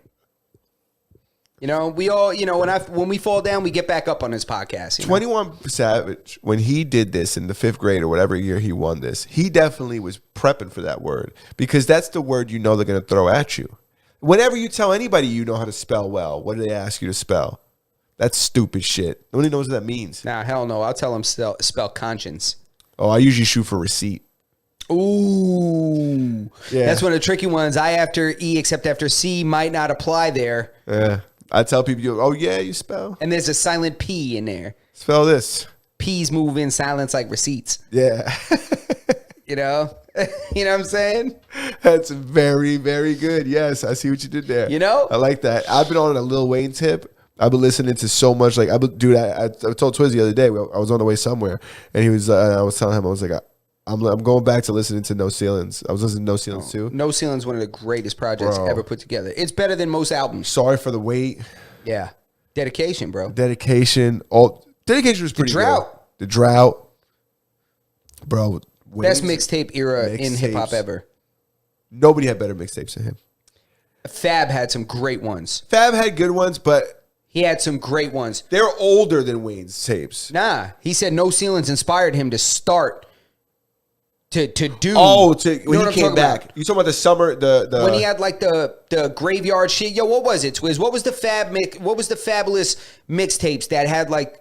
You know, we all, when we fall down, we get back up on this podcast. You know? 21 Savage, when he did this in the 5th grade or whatever year he won this, he definitely was prepping for that word, because that's the word you know they're going to throw at you. Whenever you tell anybody you know how to spell well, what do they ask you to spell? That's stupid shit. Nobody knows what that means. Nah, hell no. I'll tell him spell conscience. Oh, I usually shoot for receipt. Ooh. Yeah. That's one of the tricky ones. I after E except after C might not apply there. Yeah. I tell people, oh yeah, you spell And there's a silent P in there. this. P's move in silence like receipts. Yeah. You know? You know what I'm saying? That's very, very good. Yes, I see what you did there. You know? I like that. I've been on a Lil Wayne tip. I've been listening to so much. Like, I told Twiz the other day, I was on the way somewhere, and he was. I was telling him, I was like, I'm going back to listening to No Ceilings. I was listening to No Ceilings too. No Ceiling's one of the greatest projects Bro. ever put together. It's better than most albums. Sorry for the wait. Yeah. Dedication, bro. Dedication was pretty Drought. good. The Drought. Bro. Best Wings, mixtape era in hip hop mixtapes. ever. Nobody had better mixtapes than him. Fab had some great ones. Fab had good ones, but He had some great ones. they're older than Wayne's tapes. Nah, he said No Ceilings inspired him to start to do. Oh, You know when what he I'm came talking back. about? You talking about the summer, the When he had like the graveyard shit. Yo, what was it, Twiz? What was the What was the fabulous mixtapes that had like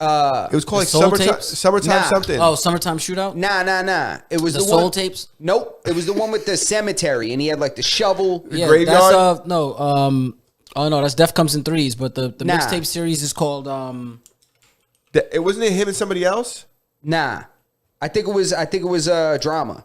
it was called like Soul summertime, tapes? summertime Nah. something. Oh, Summertime Shootout? Nah. It was The the Soul one, tapes? Nope. It was the one with the cemetery, and he had like the shovel. Yeah, Graveyard? that's oh no, that's Death Comes in Threes, but the Nah. mixtape series is called It wasn't it him and somebody else. Nah, I think it was Drama.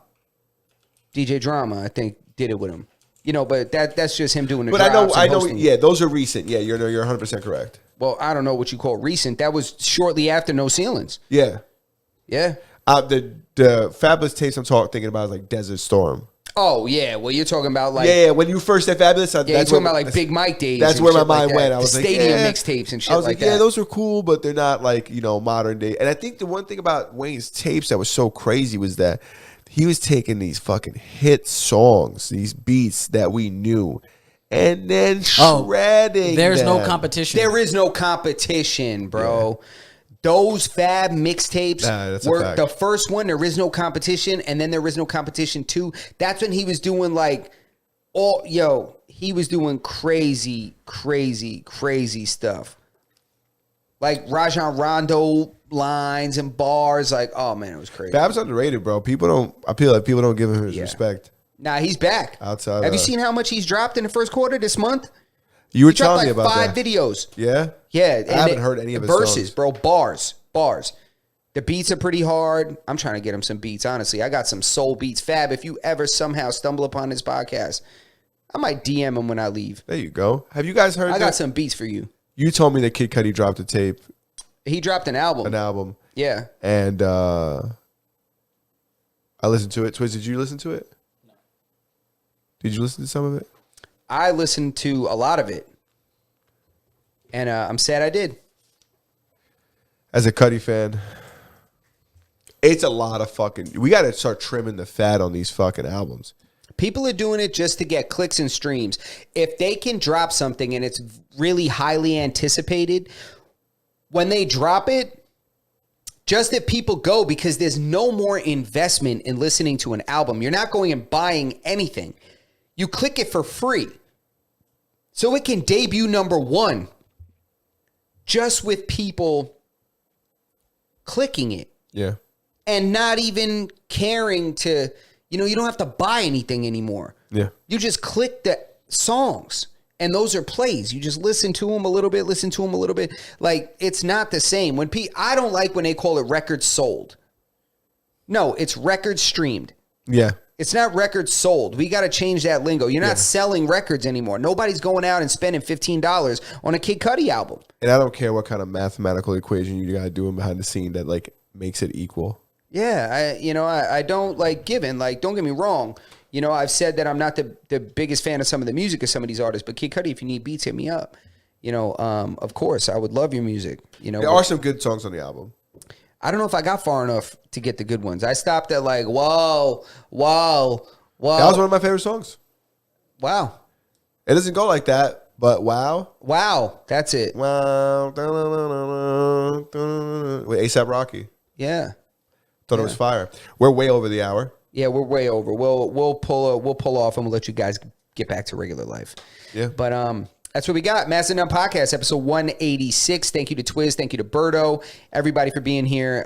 DJ Drama, I think, did it with him. You know, but that's just him doing the. But I drops and know. hosting. Yeah, those are recent. Yeah, you're 100% correct. Well, I don't know what you call recent. That was shortly after No Ceilings. Yeah, Yeah. the fabulous tapes I'm thinking about is like Desert Storm. Oh yeah. Well, you're talking about like Yeah, when you first said fabulous, you're talking about like Big Mike days. That's and where my shit like mind that. went. I The was like, stadium yeah. mixtapes and shit I was like like, that. yeah, those are cool, but they're not like modern day. And I think the one thing about Wayne's tapes that was so crazy was that he was taking these fucking hit songs, these beats that we knew, and then shredding. There's no them. competition. There is no competition, bro. Those Fab mixtapes Nah, that's a were fact. the first one. There is no competition, and then there is no competition too. That's when he was doing like he was doing crazy stuff. Like Rajon Rondo lines and bars. Like, oh man, it was crazy. Fab's underrated, bro. I feel like people don't give him his Yeah. respect. Nah, he's back. Outside Have you of- seen how much he's dropped in the first quarter this month? You were He dropped telling me like about 5 that. videos. Yeah, Yeah, I haven't heard any of his verses, songs. bro. Bars. The beats are pretty hard. I'm trying to get him some beats. Honestly, I got some soul beats. Fab, if you ever somehow stumble upon this podcast, I might DM him when I leave. There you go. Have you guys heard? I that? got some beats for you. You told me that Kid Cudi dropped a tape, He dropped an album. an album, Yeah. and I listened to it. Twiz, did you listen to it? No. Did you listen to some of it? I listened to a lot of it. And I'm sad I did. As a Cudi fan, it's a lot of fucking. We got to start trimming the fat on these fucking albums. People are doing it just to get clicks and streams. If they can drop something and it's really highly anticipated, when they drop it, just that people go because there's no more investment in listening to an album. You're not going and buying anything. You click it for free. So it can debut number 1 just with people clicking it Yeah, and not even caring to, you don't have to buy anything anymore. yeah. You just click the songs and those are plays. You just listen to them a little bit, Like, it's not the same. I don't like when they call it records sold. No, it's records streamed. Yeah. It's not records sold. We got to change that lingo. You're not selling records anymore. Nobody's going out and spending $15 on a Kid Cudi album. And I don't care what kind of mathematical equation you got to do behind the scene that like makes it equal. Yeah, I don't like giving. Like, don't get me wrong. I've said that I'm not the biggest fan of some of the music of some of these artists, but Kid Cudi, if you need beats, hit me up. Of course, I would love your music. There are some good songs on the album. I don't know if I got far enough to get the good ones. I stopped at like, whoa. That was one of my favorite songs. Wow. It doesn't go like that, but wow. Wow. That's it. Wow. With A$AP Rocky. Yeah. Thought it was fire. We're way over the hour. Yeah, we're way over. We'll pull off and we'll let you guys get back to regular life. Yeah. But That's what we got. Mastodon Podcast, episode 186. Thank you to Twiz. Thank you to Berto. Everybody for being here.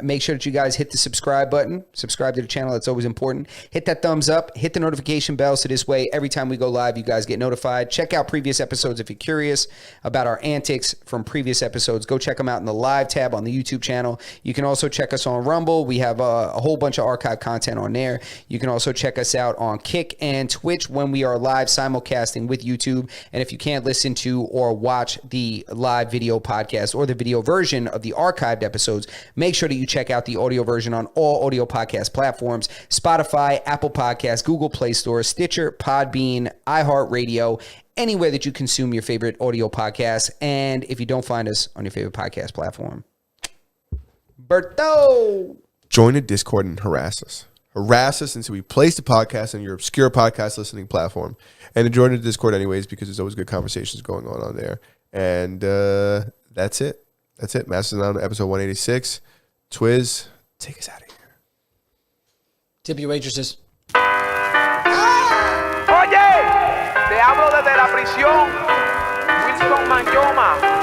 Make sure that you guys hit the subscribe button. Subscribe to the channel. That's always important. Hit that thumbs up. Hit the notification bell so this way, every time we go live, you guys get notified. Check out previous episodes if you're curious about our antics from previous episodes. Go check them out in the live tab on the YouTube channel. You can also check us on Rumble. We have a whole bunch of archive content on there. You can also check us out on Kick and Twitch when we are live simulcasting with YouTube. And if you can't listen to or watch the live video podcast or the video version of the archived episodes, make sure that you check out the audio version on all audio podcast platforms: Spotify, Apple Podcasts, Google Play Store, Stitcher, Podbean, iHeartRadio, anywhere that you consume your favorite audio podcasts. And if you don't find us on your favorite podcast platform, Berto! Join the Discord and harass us. Harass us until we place the podcast on your obscure podcast listening platform. And to join the Discord anyways, because there's always good conversations going on there. And that's it. That's it. Mastodon episode 186. Twiz, take us out of here. Tip your waitresses. Oye, te hablo desde la prisión. Wilson Mayoma.